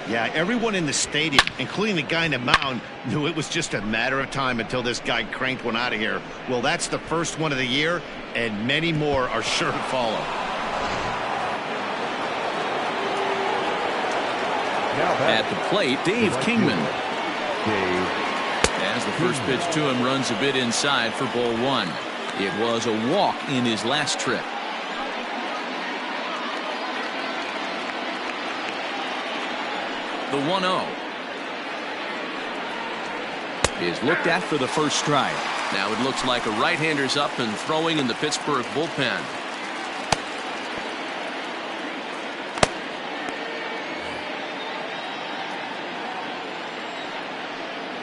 Yeah, everyone in the stadium, including the guy in the mound, knew it was just a matter of time until this guy cranked one out of here. Well, that's the first one of the year, and many more are sure to follow. At the plate, Dave Kingman. As the first pitch to him runs a bit inside for ball 1. It was a walk in his last trip. The 1-0 is looked at for the first strike. Now it looks like a right-hander's up and throwing in the Pittsburgh bullpen.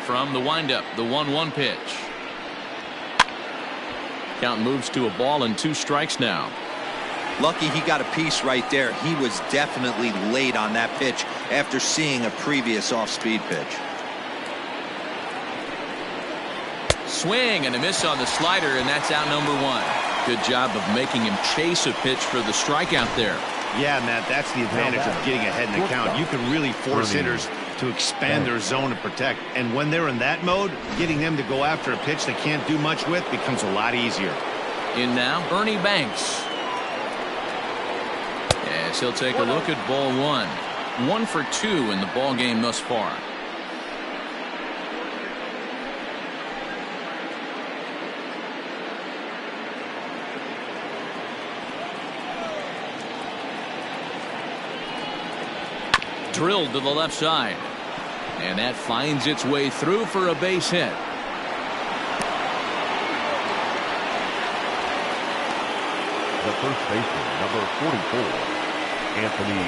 From the windup, the 1-1 pitch. Count moves to a ball and 2 strikes now. Lucky he got a piece right there. He was definitely late on that pitch after seeing a previous off-speed pitch. Swing and a miss on the slider, and that's out number 1. Good job of making him chase a pitch for the strikeout there. Yeah, Matt, that's the advantage of getting ahead in the count. You can really force hitters to expand their zone to protect. And when they're in that mode, getting them to go after a pitch they can't do much with becomes a lot easier. In now, Ernie Banks. Yes, he'll take a look at ball 1. 1 for 2 in the ball game thus far. Drilled to the left side. And that finds its way through for a base hit. The first baseman, number 44, Anthony.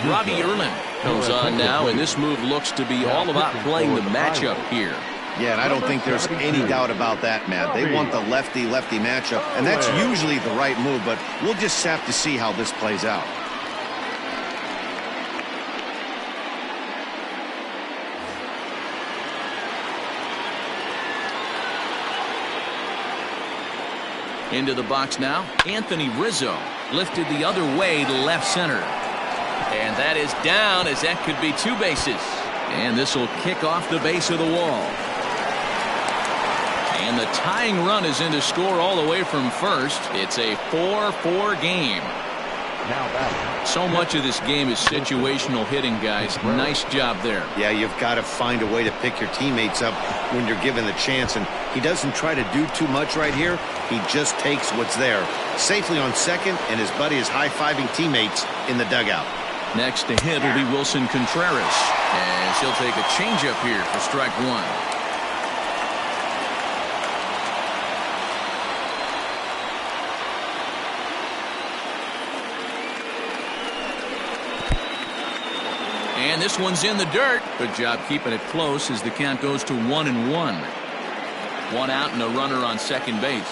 Robbie Erlin comes on now, and this move looks to be all about playing the matchup here. Yeah, and I don't think there's any doubt about that, Matt. They want the lefty-lefty matchup, and that's usually the right move, but we'll just have to see how this plays out. Into the box now, Anthony Rizzo lifted the other way to left center. And that is down, as that could be 2 bases. And this will kick off the base of the wall. And the tying run is in to score all the way from first. It's a 4-4 game. Now back. So much of this game is situational hitting, guys. Nice job there. Yeah, you've got to find a way to pick your teammates up when you're given the chance, and he doesn't try to do too much right here. He just takes what's there. Safely on second, and his buddy is high-fiving teammates in the dugout. Next to hit will be Wilson Contreras, as he'll take a changeup here for strike 1. And this one's in the dirt. Good job keeping it close as the count goes to 1-1. 1 out and a runner on second base.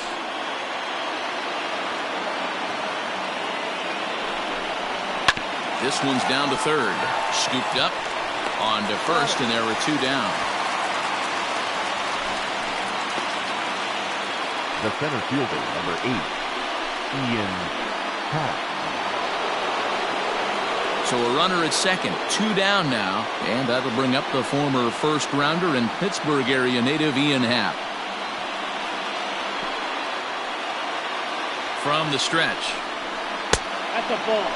This one's down to third. Scooped up on to first, and there are 2 down. The center fielder, number 8, Ian Happ. So a runner at second, 2 down now, and that'll bring up the former first rounder and Pittsburgh area native Ian Happ. From the stretch. That's a ball.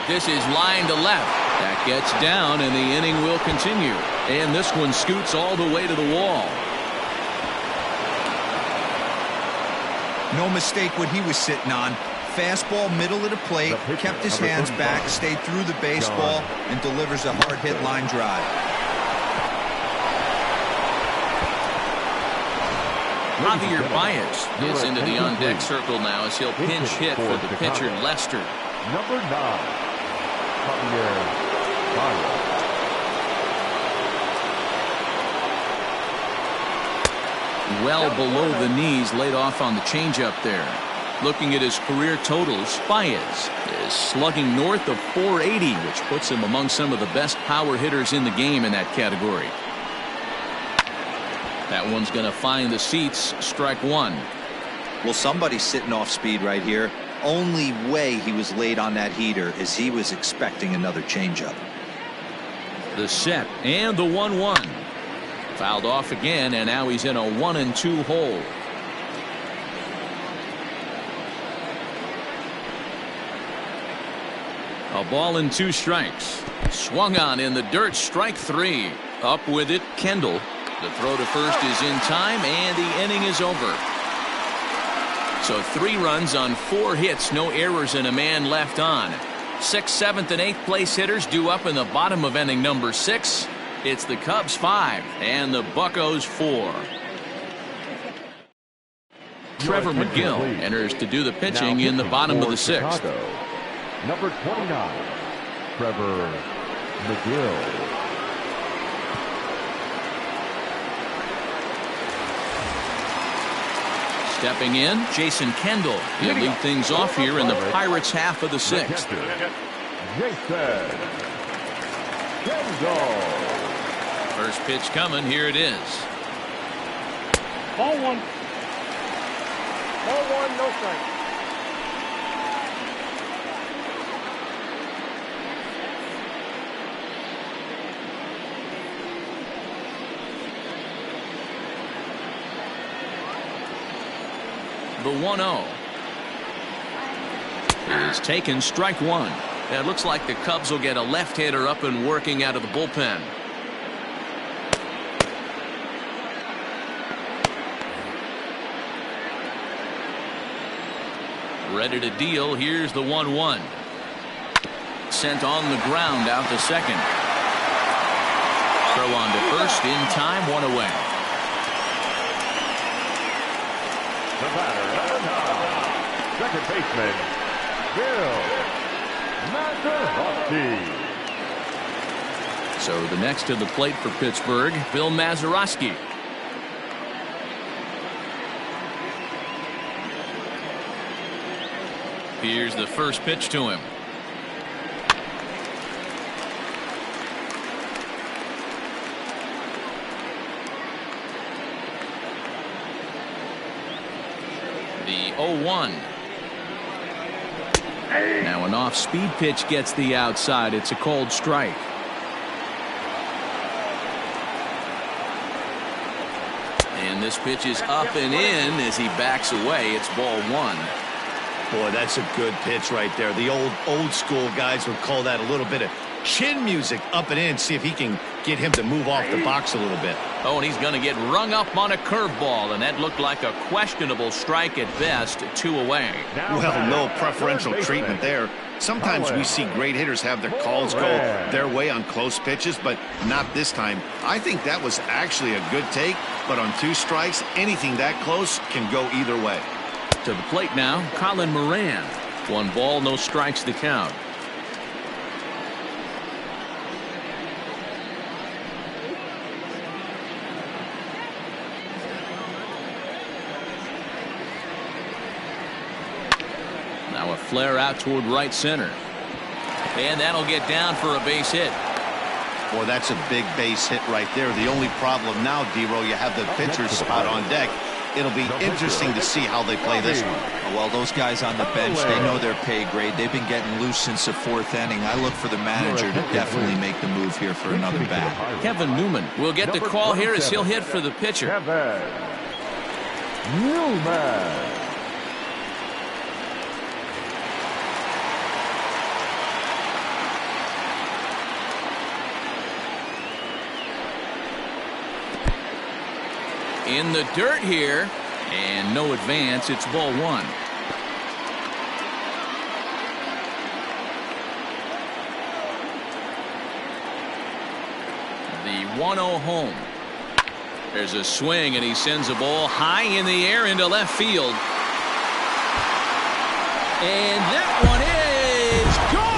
This is line to left. That gets down, and the inning will continue. And this one scoots all the way to the wall. No mistake what he was sitting on. Fastball middle of the plate, kept his hands back, stayed through the baseball, and delivers a hard hit line drive. Javier Baez gets into the on-deck circle now as he'll pinch hit for the pitcher Lester. Number 9, Javier Baez. Well below the knees, laid off on the changeup there. Looking at his career totals, Baez is slugging north of 480, which puts him among some of the best power hitters in the game in that category. That one's going to find the seats. Strike 1. Well, somebody's sitting off speed right here. Only way he was late on that heater is he was expecting another changeup. The set and the 1-1. Fouled off again, and now he's in a 1-2 hole. A ball and 2 strikes. Swung on in the dirt. Strike 3. Up with it, Kendall. The throw to first is in time, and the inning is over. So 3 runs on 4 hits, no errors, and a man left on. 6th, 7th, and 8th place hitters due up in the bottom of inning number 6. It's the Cubs 5 and the Buccos 4. Trevor McGill enters to do the pitching in the bottom of the 6th. Number 29, Trevor McGill. Stepping in, Jason Kendall. He'll lead things off here in the Pirates' half of the 6th. Jason Kendall. First pitch coming. Here it is. Ball 1. Ball 1, no strike. The 1-0 is taken. Strike 1. It looks like the Cubs will get a left-hander up and working out of the bullpen. Ready to deal. Here's the 1-1. Sent on the ground out to second. Throw on to first in time. 1 away. The batter, number 9, second baseman, Bill Mazeroski. So the next to the plate for Pittsburgh, Bill Mazeroski. Here's the first pitch to him. 0-1. Now an off-speed pitch gets the outside. It's a cold strike. And this pitch is up and in as he backs away. It's ball 1. Boy, that's a good pitch right there. The old school guys would call that a little bit of chin music, up and in. See if he can get him to move off the box a little bit. Oh, and he's going to get rung up on a curveball, and that looked like a questionable strike at best. 2 away. Well, no preferential treatment there. Sometimes we see great hitters have their calls go their way on close pitches, but not this time. I think that was actually a good take, but on 2 strikes, anything that close can go either way. To the plate now, Colin Moran. 1 ball, no strikes to count. Now a flare out toward right center. And that'll get down for a base hit. Boy, that's a big base hit right there. The only problem now, D-Row, you have the pitcher's spot on deck. It'll be interesting to see how they play this one. Well, those guys on the bench, they know their pay grade. They've been getting loose since the 4th inning. I look for the manager to definitely make the move here for another bat. Kevin Newman will get the call here as he'll hit for the pitcher. Kevin Newman. In the dirt here, and no advance. It's ball 1. The 1-0 home. There's a swing, and he sends a ball high in the air into left field. And that one is gone.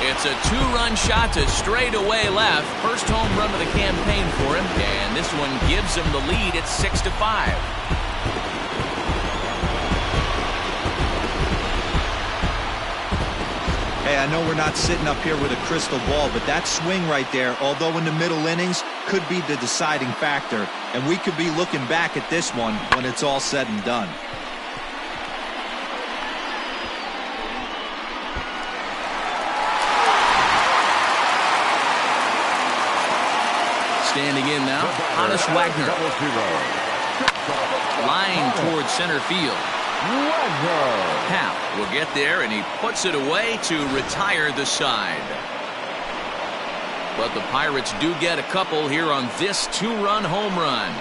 It's a 2-run shot to straightaway left. First home run of the campaign for him, and this one gives him the lead. It's 6-5. Hey, I know we're not sitting up here with a crystal ball, but that swing right there, although in the middle innings, could be the deciding factor. And we could be looking back at this one when it's all said and done. Standing in now, Hannes Wagner. Line towards center field. Hal will get there, and he puts it away to retire the side. But the Pirates do get a couple here on this 2-run home run.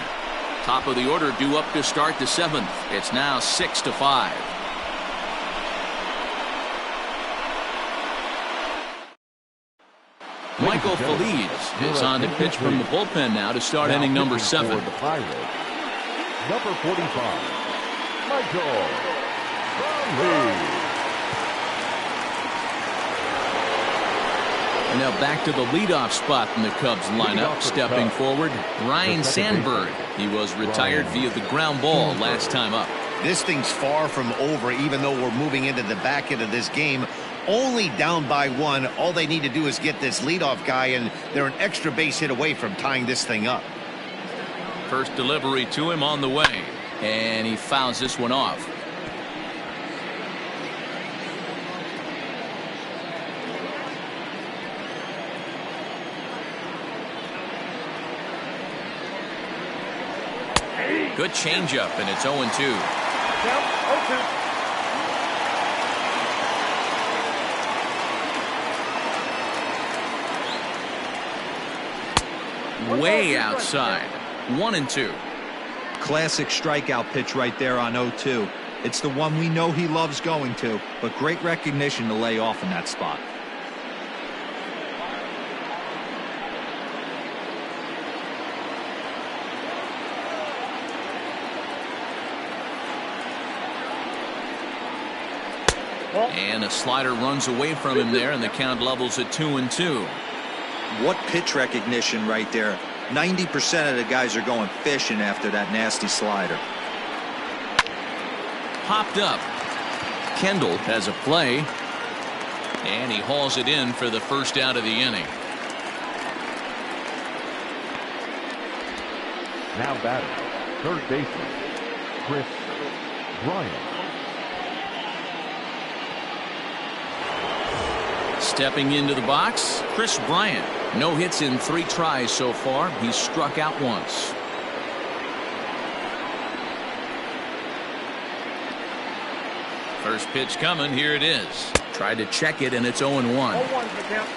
Top of the order due up to start the 7th. It's now 6-5. Michael Feliz is on to pitch from the bullpen now to start inning number 7. The Pirates, number 45, Michael Feliz. And now back to the leadoff spot in the Cubs lineup. Stepping forward, Ryan Sandberg. He was retired via the ground ball last time up. This thing's far from over, even though we're moving into the back end of this game. Only down by 1. All they need to do is get this leadoff guy, and they're an extra base hit away from tying this thing up. First delivery to him on the way, and he fouls this one off. Good changeup, and it's 0-2. Way outside. 1-2. Classic strikeout pitch right there on 0-2. It's the one we know he loves going to, but great recognition to lay off in that spot. And a slider runs away from him there, and the count levels at 2-2. What pitch recognition right there. 90% of the guys are going fishing after that nasty slider. Popped up. Kendall has a play, and he hauls it in for the first out of the inning. Now batting, third baseman, Chris Bryant. Stepping into the box, Chris Bryant. No hits in 3 tries so far. He's struck out once. First pitch coming. Here it is. Tried to check it, and it's 0-1. 0-1 for count.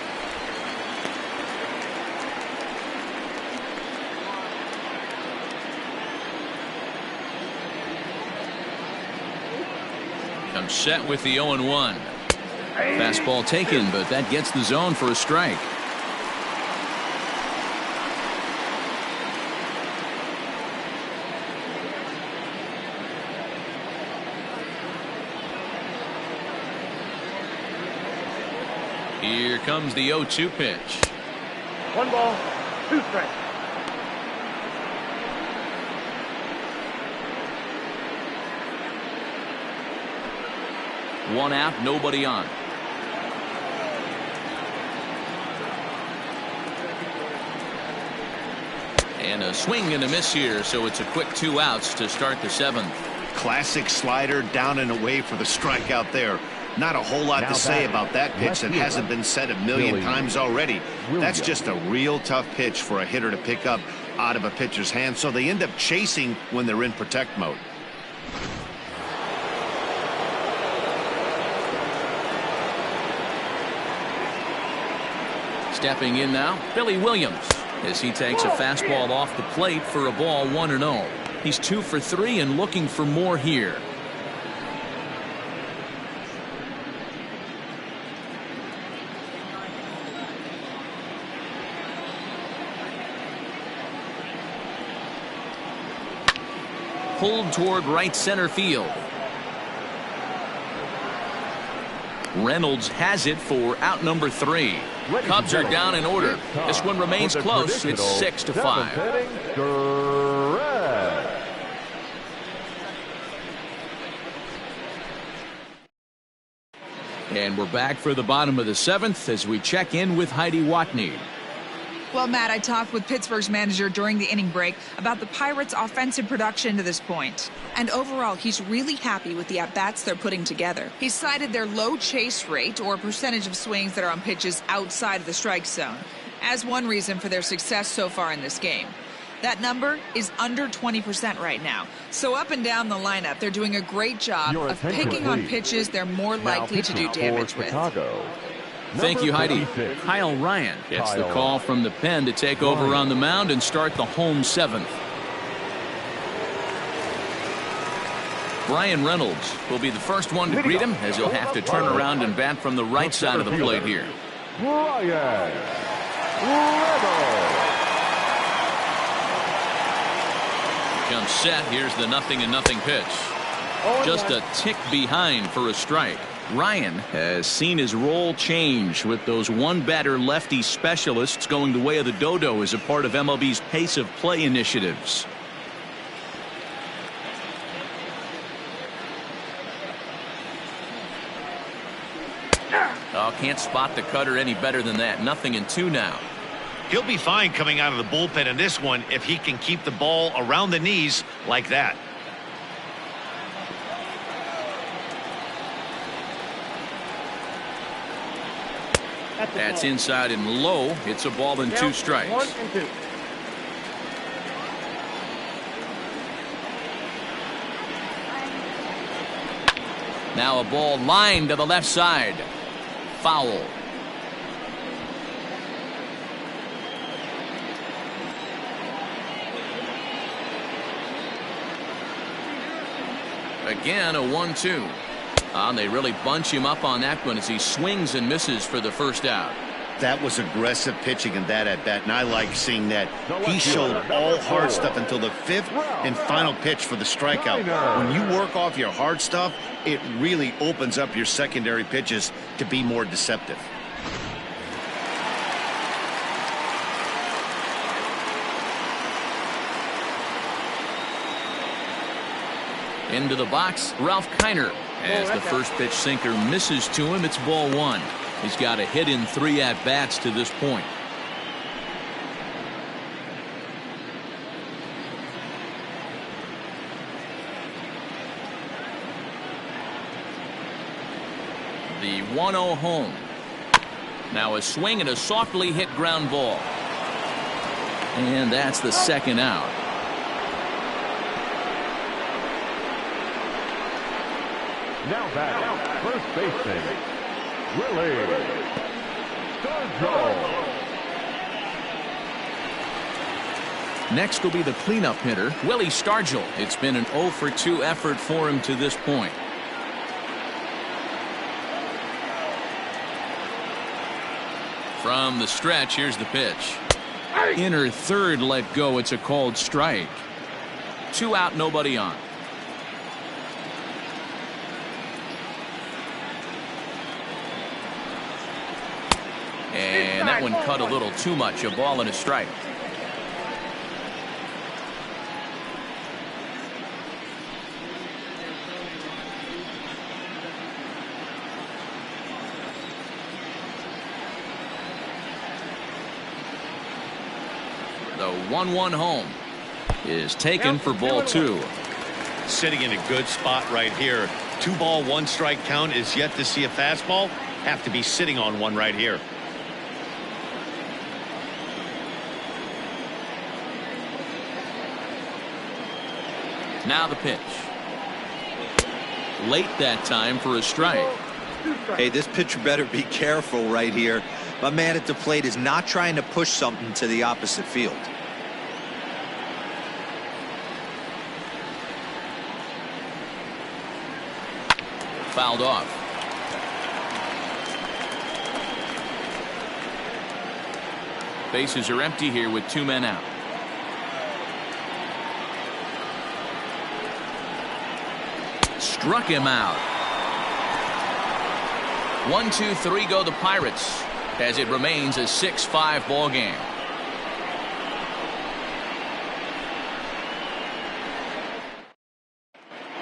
Comes set with the 0-1. Fastball taken, but that gets the zone for a strike. Here comes the 0-2 pitch. 1 ball, 2 strikes. One out, nobody on. And a swing and a miss here, so it's a quick 2 outs to start the 7th. Classic slider down and away for the strikeout there. Not a whole lot to say about that pitch that hasn't been said a million times already. That's just a real tough pitch for a hitter to pick up out of a pitcher's hand, so they end up chasing when they're in protect mode. Stepping in now, Billy Williams, as he takes a fastball off the plate for a ball 1-0. He's 2 for 3 and looking for more here. Pulled toward right center field. Reynolds has it for out number 3. Cubs are down in order. This one remains close. It's 6-5. And we're back for the bottom of the 7th as we check in with Heidi Watney. Well, Matt, I talked with Pittsburgh's manager during the inning break about the Pirates' offensive production to this point. And overall, he's really happy with the at-bats they're putting together. He cited their low chase rate, or percentage of swings that are on pitches outside of the strike zone, as one reason for their success so far in this game. That number is under 20% right now. So up and down the lineup, they're doing a great job of picking on pitches they're more likely to do damage with. Thank you, Heidi. Kyle Ryan gets the call from the pen to take over on the mound and start the home 7th. Brian Reynolds will be the first one to greet him, as he'll have to turn around and bat from the right side of the plate here. Brian Reynolds. Comes set. Here's the 0-0 pitch. Just a tick behind for a strike. Ryan has seen his role change with those one-batter lefty specialists going the way of the dodo as a part of MLB's pace of play initiatives. Oh, can't spot the cutter any better than that. 0-2 now. He'll be fine coming out of the bullpen in this one if he can keep the ball around the knees like that. That's inside and low. It's a ball and 2 strikes. 1 and 2. Now a ball lined to the left side. Foul. Again, a 1-2. And they really bunch him up on that one as he swings and misses for the first out. That was aggressive pitching in that at bat, and I like seeing that. He showed all hard stuff until the 5th and final pitch for the strikeout. When you work off your hard stuff, it really opens up your secondary pitches to be more deceptive. Into the box, Ralph Kiner. As the first pitch sinker misses to him, it's ball 1. He's got a hit in 3 at-bats to this point. The 1-0 home. Now a swing and a softly hit ground ball. And that's the second out. Now back, first baseman, Willie Stargell. Next will be the cleanup hitter, Willie Stargell. It's been an 0 for 2 effort for him to this point. From the stretch, here's the pitch. Inner third let go. It's a called strike. 2 out, nobody on. And that one cut a little too much. A ball and a strike. The 1-1 home is taken for ball 2. Sitting in a good spot right here. 2 ball, 1 strike count. Is yet to see a fastball. Have to be sitting on one right here. Now the pitch. Late that time for a strike. Hey, this pitcher better be careful right here. My man at the plate is not trying to push something to the opposite field. Fouled off. Bases are empty here with 2 men out. Struck him out. 1, 2, 3 go the Pirates as it remains a 6-5 ball game.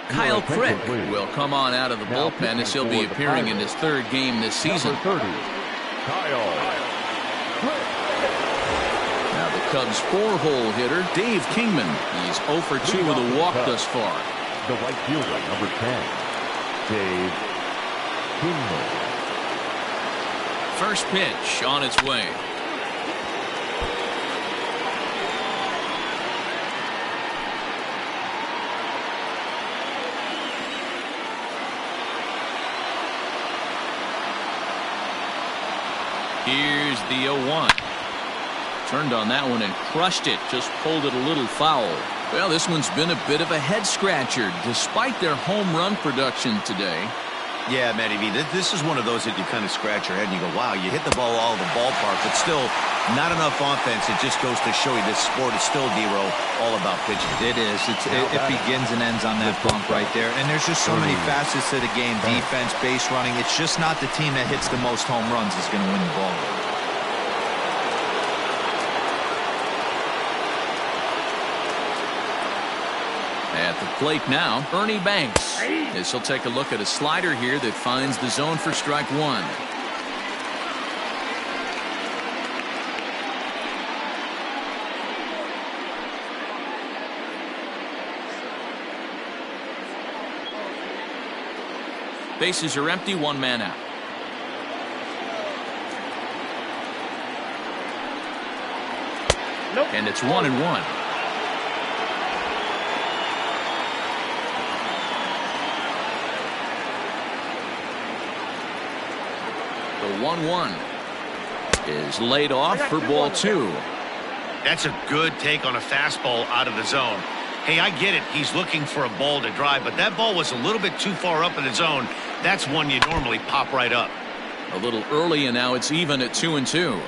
Kyle Crick will come on out of the bullpen as he'll be appearing in his 3rd game this season. Number 30, Kyle Crick. Now the Cubs 4-hole hitter, Dave Kingman. He's 0 for 2 with a walk thus far. The right fielder, number 10, Dave Kingman. First pitch on its way. Here's the 0-1. Turned on that one and crushed it. Just pulled it a little foul. Well, this one's been a bit of a head scratcher despite their home run production today. Yeah, Matty V, this is one of those that you kind of scratch your head and you go, wow, you hit the ball all the ballpark, but still not enough offense. It just goes to show you this sport is still, D-Row, all about pitching. It is. It begins and ends on that bump right there. And there's just so many facets to the game. Defense, base running. It's just not the team that hits the most home runs is going to win the ball. At the plate now, Ernie Banks. As he'll take a look at a slider here that finds the zone for strike 1. Bases are empty, 1 man out. Nope. And it's 1-1. The 1-1 is laid off for ball 2. That's a good take on a fastball out of the zone. Hey, I get it. He's looking for a ball to drive, but that ball was a little bit too far up in the zone. That's one you normally pop right up. A little early, and now it's even at 2-2.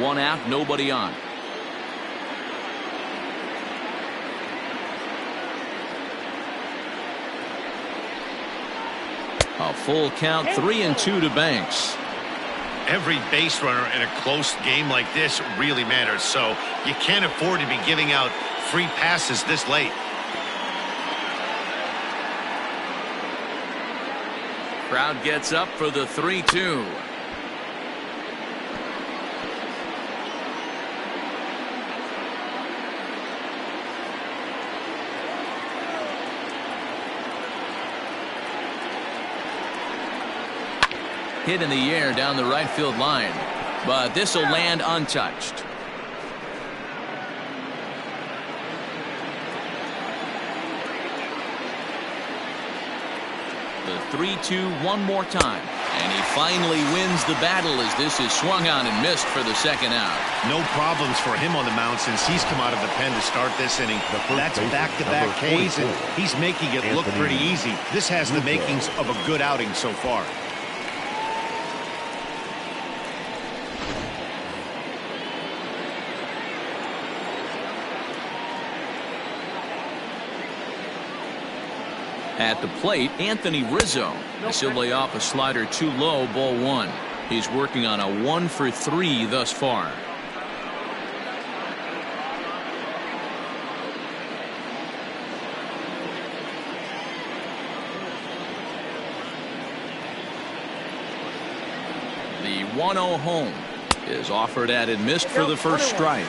1 out, nobody on. A full count, 3-2 to Banks. Every base runner in a close game like this really matters, so you can't afford to be giving out free passes this late. Crowd gets up for the 3-2. hit in the air down the right field line, but this will land untouched. The 3-2 one more time, and he finally wins the battle as this is swung on and missed for the second out. No problems for him on the mound since he's come out of the pen to start this inning. That's back-to-back Ks, and he's making it look pretty easy. This has the makings of a good outing so far. At the plate, Anthony Rizzo. He'll lay off a slider too low, ball one. He's working on a 1-for-3 thus far. The 1-0 home is offered at and missed for the first strike.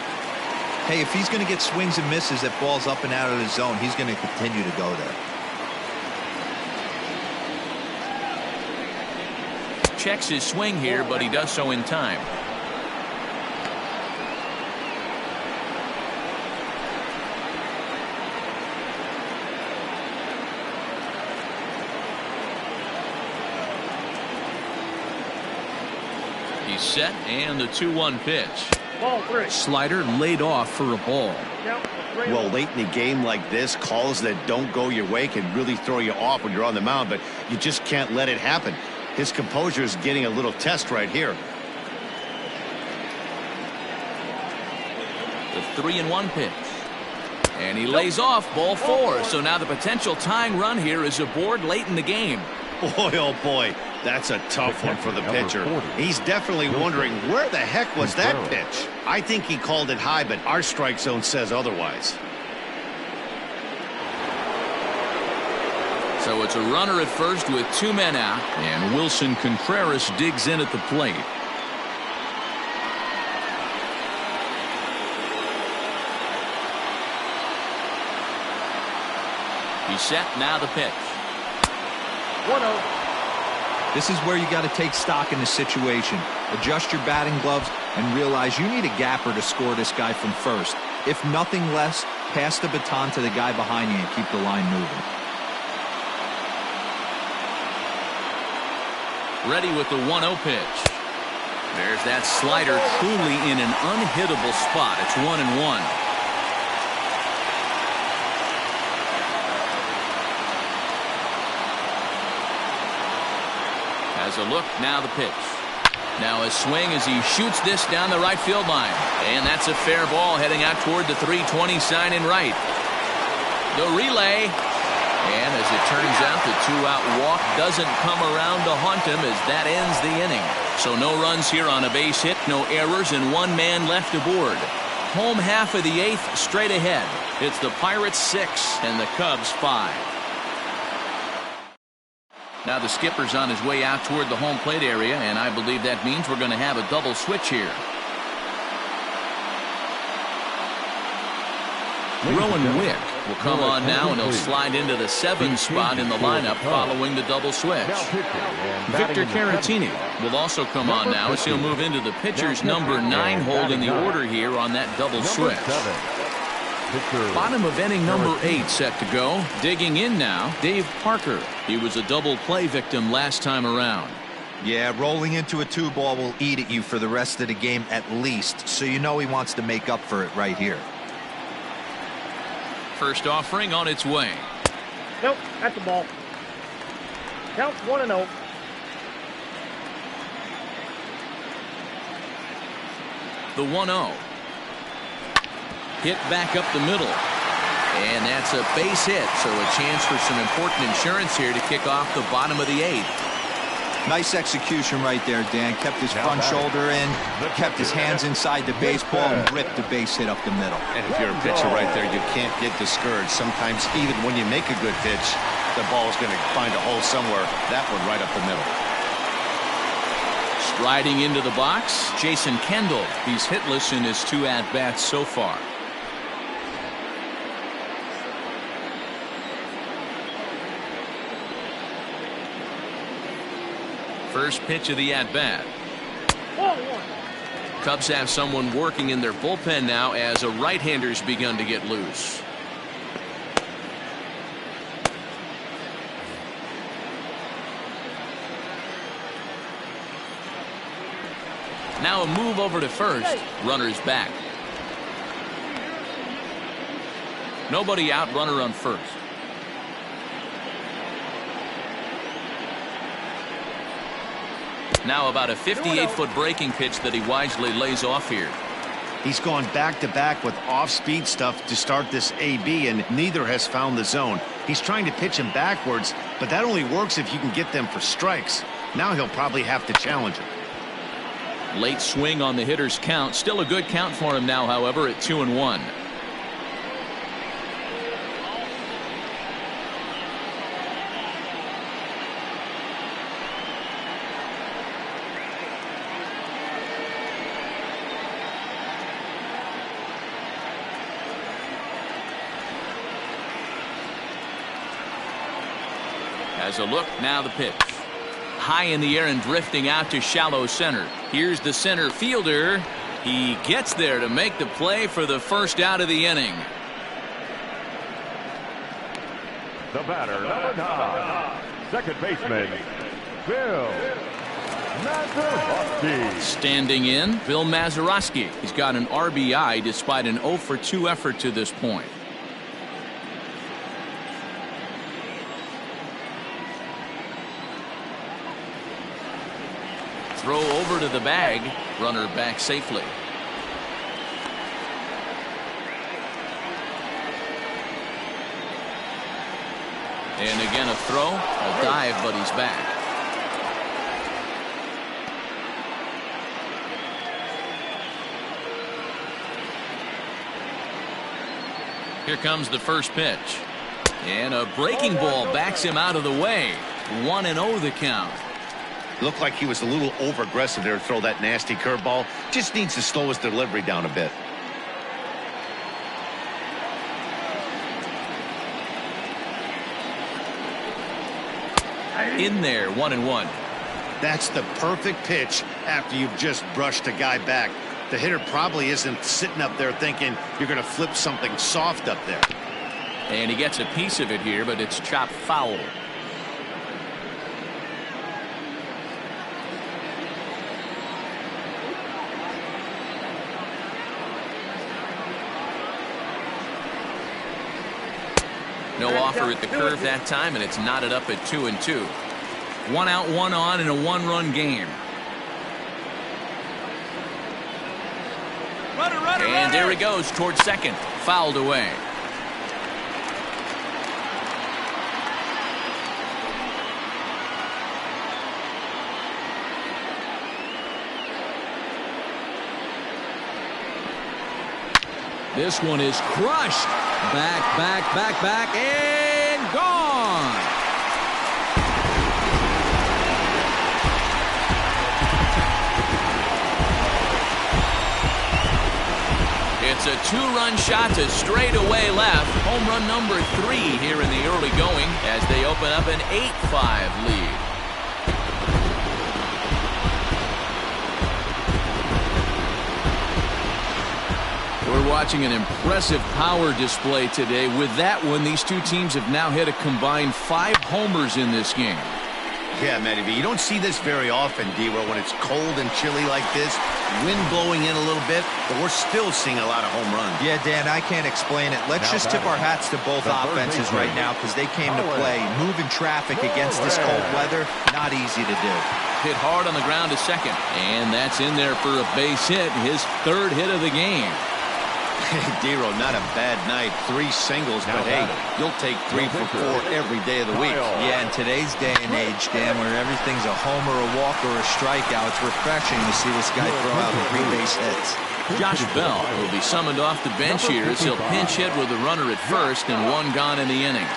Hey, if he's going to get swings and misses at balls up and out of the zone, he's going to continue to go there. Checks his swing here, but he does so in time. He's set, and the 2-1 pitch. Ball 3. Slider laid off for a ball. Well, late in a game like this, calls that don't go your way can really throw you off when you're on the mound, but you just can't let it happen. His composure is getting a little test right here. The 3-1 pitch. And he lays off ball 4. So now the potential tying run here is aboard late in the game. Boy, oh boy, that's a tough one for the pitcher. He's definitely wondering where the heck was that pitch. I think he called it high, but our strike zone says otherwise. So it's a runner at first with 2 men out, and Wilson Contreras digs in at the plate. He's set, now the pitch. 1-0. This is where you got to take stock in the situation. Adjust your batting gloves and realize you need a gapper to score this guy from first. If nothing less, pass the baton to the guy behind you and keep the line moving. Ready with the 1-0 pitch. There's that slider truly in an unhittable spot. It's 1-1. Has a look, now the pitch. Now a swing as he shoots this down the right field line. And that's a fair ball heading out toward the 320 sign in right. The relay. And as it turns out, the 2-out walk doesn't come around to haunt him as that ends the inning. So no runs here on a base hit, no errors, and 1 man left aboard. Home half of the 8th straight ahead. It's the Pirates 6 and the Cubs 5. Now the skipper's on his way out toward the home plate area, and I believe that means we're going to have a double switch here. Rowan Wick will come on now, and he'll slide into the 7 spot in the lineup following the double switch. Victor Caratini will also come on now as he'll move into the pitcher's number 9 hold in the order here on that double switch. Bottom of inning number 8 set to go. Digging in now, Dave Parker. He was a double play victim last time around. Yeah, rolling into a 2-ball will eat at you for the rest of the game at least, so you know he wants to make up for it right here. First offering on its way. Nope, that's the ball. Count 1-0. The 1-0. Hit back up the middle. And that's a base hit, so a chance for some important insurance here to kick off the bottom of the 8th. Nice execution right there, Dan. Kept his front shoulder in, kept his hands inside the baseball, and ripped the base hit up the middle. And if you're a pitcher right there, you can't get discouraged. Sometimes even when you make a good pitch, the ball is going to find a hole somewhere. That one right up the middle. Striding into the box, Jason Kendall. He's hitless in his 2 at-bats so far. First pitch of the at-bat. Cubs have someone working in their bullpen now as a right-hander's begun to get loose. Now a move over to first. Runner's back. Nobody out, runner on first. Now about a 58-foot breaking pitch that he wisely lays off here. He's gone back-to-back with off-speed stuff to start this AB, and neither has found the zone. He's trying to pitch him backwards, but that only works if you can get them for strikes. Now he'll probably have to challenge him. Late swing on the hitter's count. Still a good count for him now, however, at 2-1. As a look, now the pitch. High in the air and drifting out to shallow center. Here's the center fielder. He gets there to make the play for the first out of the inning. The batter, number 9, second baseman, Bill Mazeroski. Standing in, Bill Mazeroski. He's got an RBI despite an 0-for-2 effort to this point. Throw over to the bag. Runner back safely. And again a throw. A dive, but he's back. Here comes the first pitch. And a breaking ball backs him out of the way. 1-0 the count. Looked like he was a little over-aggressive there to throw that nasty curveball. Just needs to slow his delivery down a bit. In there, 1-1. That's the perfect pitch after you've just brushed a guy back. The hitter probably isn't sitting up there thinking you're going to flip something soft up there. And he gets a piece of it here, but it's chopped foul. No offer at the curve that time, and it's knotted up at 2-2. 1 out, 1 on in a 1-run game. And there he goes towards second. Fouled away. This one is crushed. Back, and gone. It's a 2-run shot to straightaway left. Home run number 3 here in the early going as they open up an 8-5 lead. We're watching an impressive power display today. With that one, these two teams have now hit a combined 5 homers in this game. Yeah, Matty V, you don't see this very often, D-Row, when it's cold and chilly like this. Wind blowing in a little bit, but we're still seeing a lot of home runs. Yeah, Dan, I can't explain it. Let's just tip our hats to both offenses right now because they came to play. Moving traffic against this cold weather, not easy to do. Hit hard on the ground to second, and that's in there for a base hit, his 3rd hit of the game. D-Row, not a bad night. 3 singles, but hey, you'll take 3 for 4 every day of the week. Yeah, in today's day and age, Dan, where everything's a homer, a walk, or a strikeout, it's refreshing to see this guy throw out 3 base hits. Josh Bell will be summoned off the bench here as he'll pinch hit with a runner at first and 1 gone in the inning.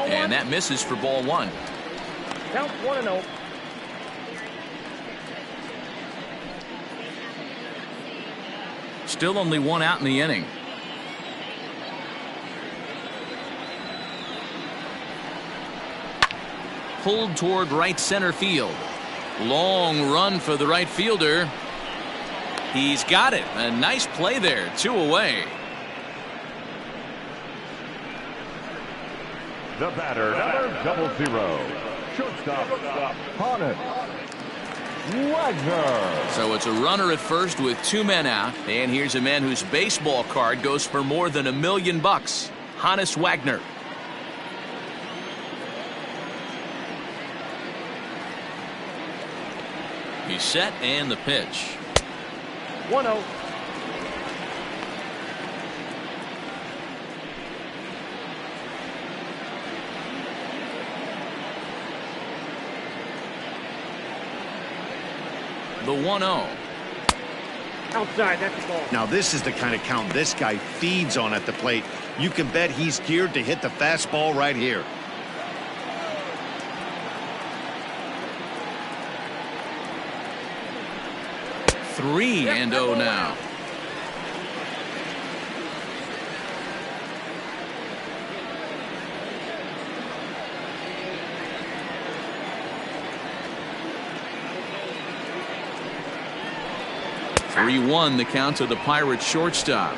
And that misses for ball 1. Count 1-0. Still only one out in the inning. Pulled toward right center field. Long run for the right fielder. He's got it. A nice play there. 2 away. The batter, number 00. Shortstop, Honus Wagner. So it's a runner at first with 2 men out. And here's a man whose baseball card goes for more than $1 million. Honus Wagner. He's set and the pitch. 1-0. The 1-0. Outside, that's the ball. Now this is the kind of count this guy feeds on at the plate. You can bet he's geared to hit the fastball right here. Three and 0 now. (3-1) the count to the Pirates shortstop.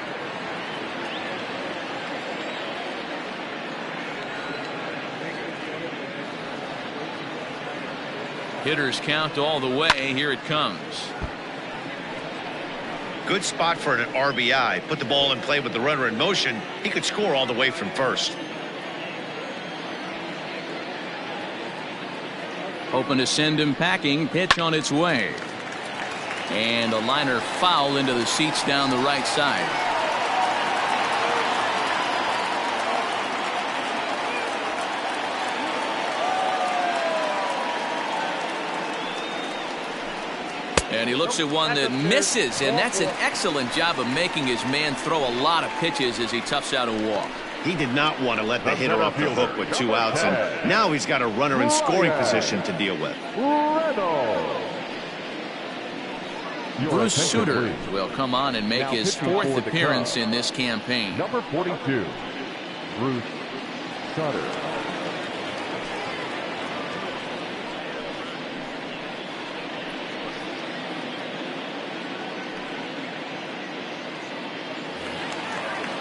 Hitters count all the way. Here it comes. Good spot for an RBI. Put the ball in play with the runner in motion. He could score all the way from first. Hoping to send him packing. Pitch on its way. And a liner foul into the seats down the right side. And he looks at one that misses, and that's an excellent job of making his man throw a lot of pitches as he toughs out a walk. He did not want to let the hitter off the hook with 2 outs, and now he's got a runner in scoring position to deal with. Bruce Sutter will come on and make his 4th appearance in this campaign. Number 42, Bruce Sutter.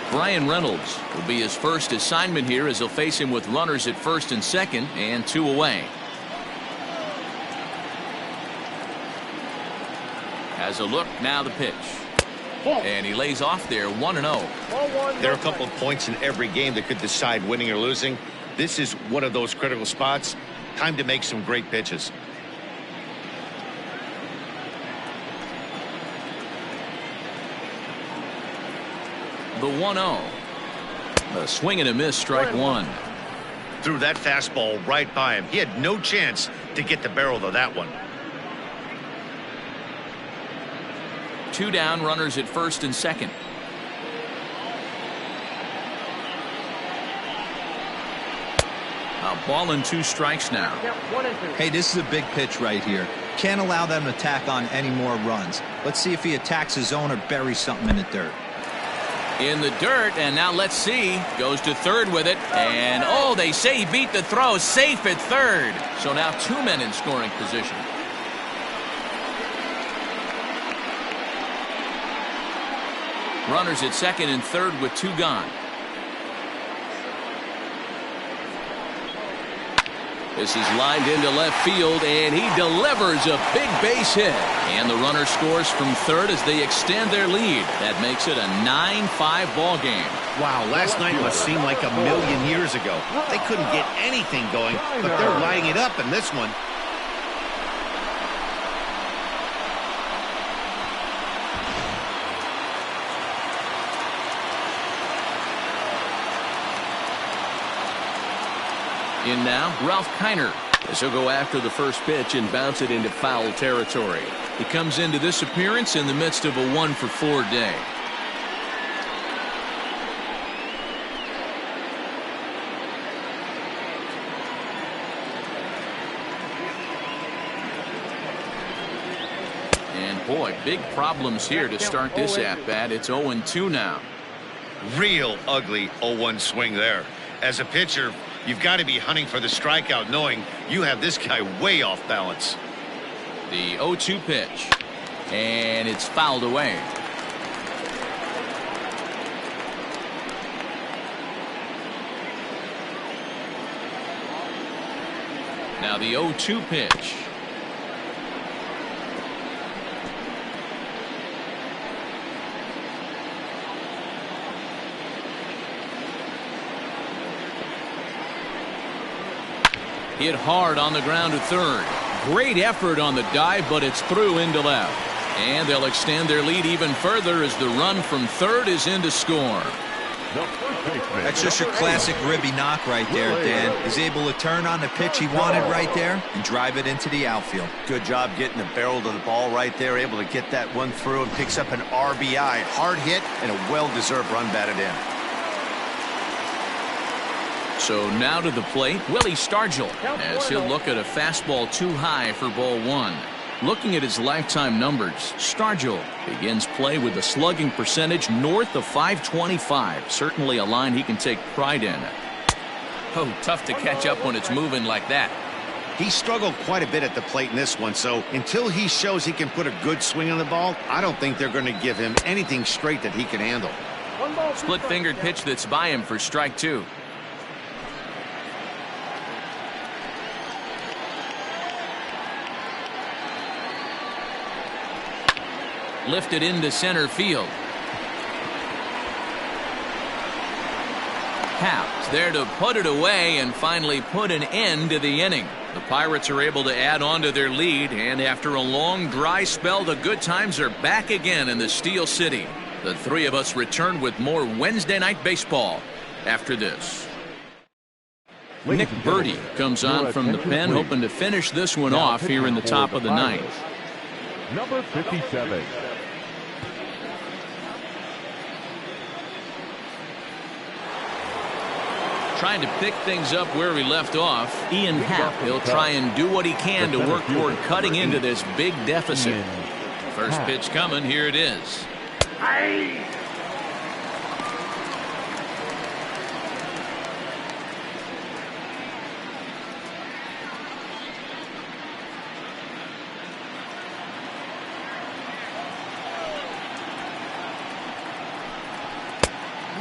Brian Reynolds will be his first assignment here as he'll face him with runners at first and second and 2 away. Has a look, now the pitch. And he lays off there, 1-0. There are a couple of points in every game that could decide winning or losing. This is one of those critical spots. Time to make some great pitches. The 1-0. A swing and a miss, strike 1. Threw that fastball right by him. He had no chance to get the barrel of that one. 2 down, runners at first and second. A ball and 2 strikes now. Hey, this is a big pitch right here. Can't allow them to tack on any more runs. Let's see if he attacks his zone or buries something in the dirt. In the dirt, and now let's see. Goes to third with it, and oh, they say he beat the throw. Safe at third. So now 2 men in scoring position. Runners at second and third with 2 gone. This is lined into left field, and he delivers a big base hit. And the runner scores from third as they extend their lead. That makes it a 9-5 ball game. Wow, last night must seem like a million years ago. They couldn't get anything going, but they're lighting it up in this one. In now, Ralph Kiner. As he'll go after the first pitch and bounce it into foul territory. He comes into this appearance in the midst of a 1-for-4 day. And Boy, big problems here to start this at-bat. It's 0-2 now. Real ugly 0-1 swing there. As a pitcher, you've got to be hunting for the strikeout, knowing you have this guy way off balance. The 0-2 pitch. And it's fouled away. Now the 0-2 pitch. Hit hard on the ground to third. Great effort on the dive, but it's through into left. And they'll extend their lead even further as the run from third is in to score. That's just your classic ribby knock right there, Dan. He's able to turn on the pitch he wanted right there and drive it into the outfield. Good job getting the barrel to the ball right there, able to get that one through and picks up an RBI. Hard hit and a well-deserved run batted in. So now to the plate, Willie Stargell, as he'll look at a fastball too high for ball one. Looking at his lifetime numbers, Stargell begins play with a slugging percentage north of .525. Certainly a line he can take pride in. Oh, tough to catch up when it's moving like that. He struggled quite a bit at the plate in this one, so until he shows he can put a good swing on the ball, I don't think they're going to give him anything straight that he can handle. Split-fingered pitch that's by him for strike two. Lifted into center field. Happ's there to put it away and finally put an end to the inning. The Pirates are able to add on to their lead, and after a long dry spell, the good times are back again in the Steel City. The three of us return with more Wednesday Night Baseball after this. Nick Birdie comes on from the pen, hoping to finish this one off here in the top of the ninth. Number 57. Trying to pick things up where we left off. Ian Happ. He'll try and do what he can to work toward cutting into this big deficit. First pitch coming. Here it is.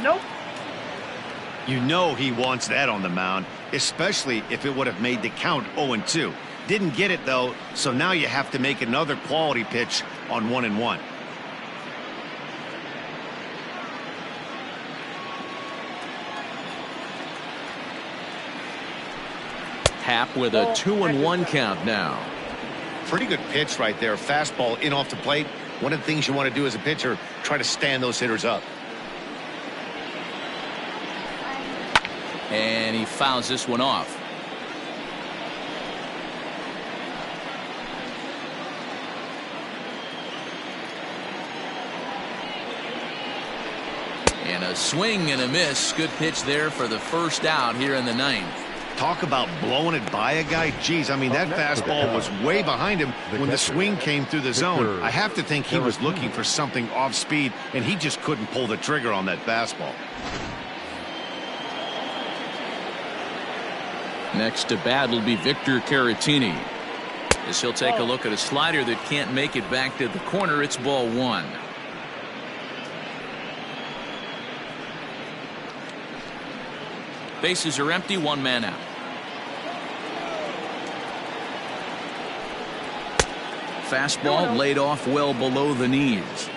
Nope. You know he wants that on the mound, especially if it would have made the count 0-2. Didn't get it, though, so now you have to make another quality pitch on 1-1. Happ with a 2-1 count now. Pretty good pitch right there. Fastball in off the plate. One of the things you want to do as a pitcher, try to stand those hitters up. And he fouls this one off. And a swing and a miss. Good pitch there for the first out here in the ninth. Talk about blowing it by a guy. Geez, I mean, that fastball was way behind him when the swing came through the zone. I have to think he was looking for something off speed, and he just couldn't pull the trigger on that fastball. Next to bat will be Victor Caratini, as he'll take a look at a slider that can't make it back to the corner. It's ball one. Bases are empty, one man out. Fastball laid off well below the knees.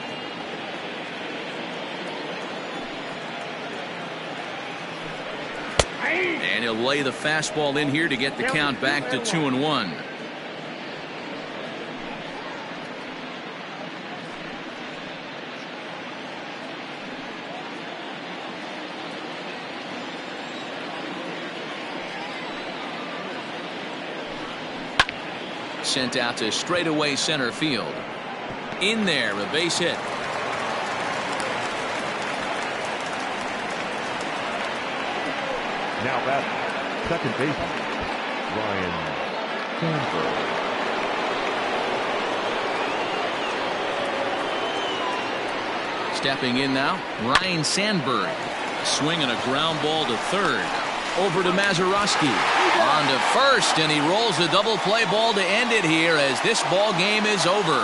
And he'll lay the fastball in here to get the count back to 2-1. Sent out to straightaway center field. In there, a base hit. Now at second baseman, Ryan Sandberg. Stepping in now, Ryan Sandberg. Swing and a ground ball to third. Over to Mazeroski. On to first, and he rolls the double play ball to end it here as this ball game is over.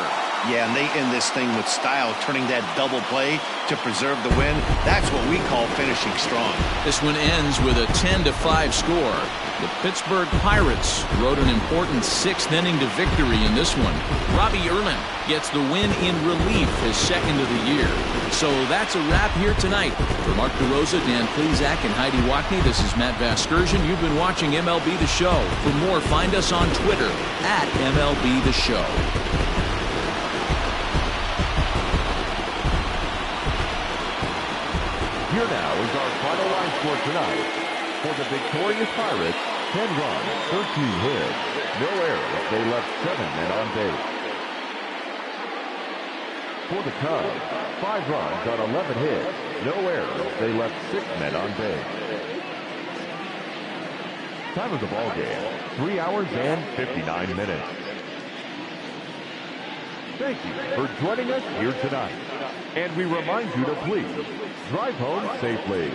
Yeah, and they end this thing with style, turning that double play to preserve the win. That's what we call finishing strong. This one ends with a 10-5 score. The Pittsburgh Pirates rode an important 6th inning to victory in this one. Robbie Erlin gets the win in relief, his 2nd of the year. So that's a wrap here tonight. For Mark DeRosa, Dan Plezak, and Heidi Wackney, this is Matt Vasgersian. You've been watching MLB The Show. For more, find us on Twitter at MLB The Show. Here now is our final line score tonight. For the victorious Pirates, 10 runs, 13 hits, no errors. They left 7 men on base. For the Cubs, 5 runs on 11 hits, no errors. They left 6 men on base. Time of the ball game, 3 hours and 59 minutes. Thank you for joining us here tonight. And we remind you to please drive home safely.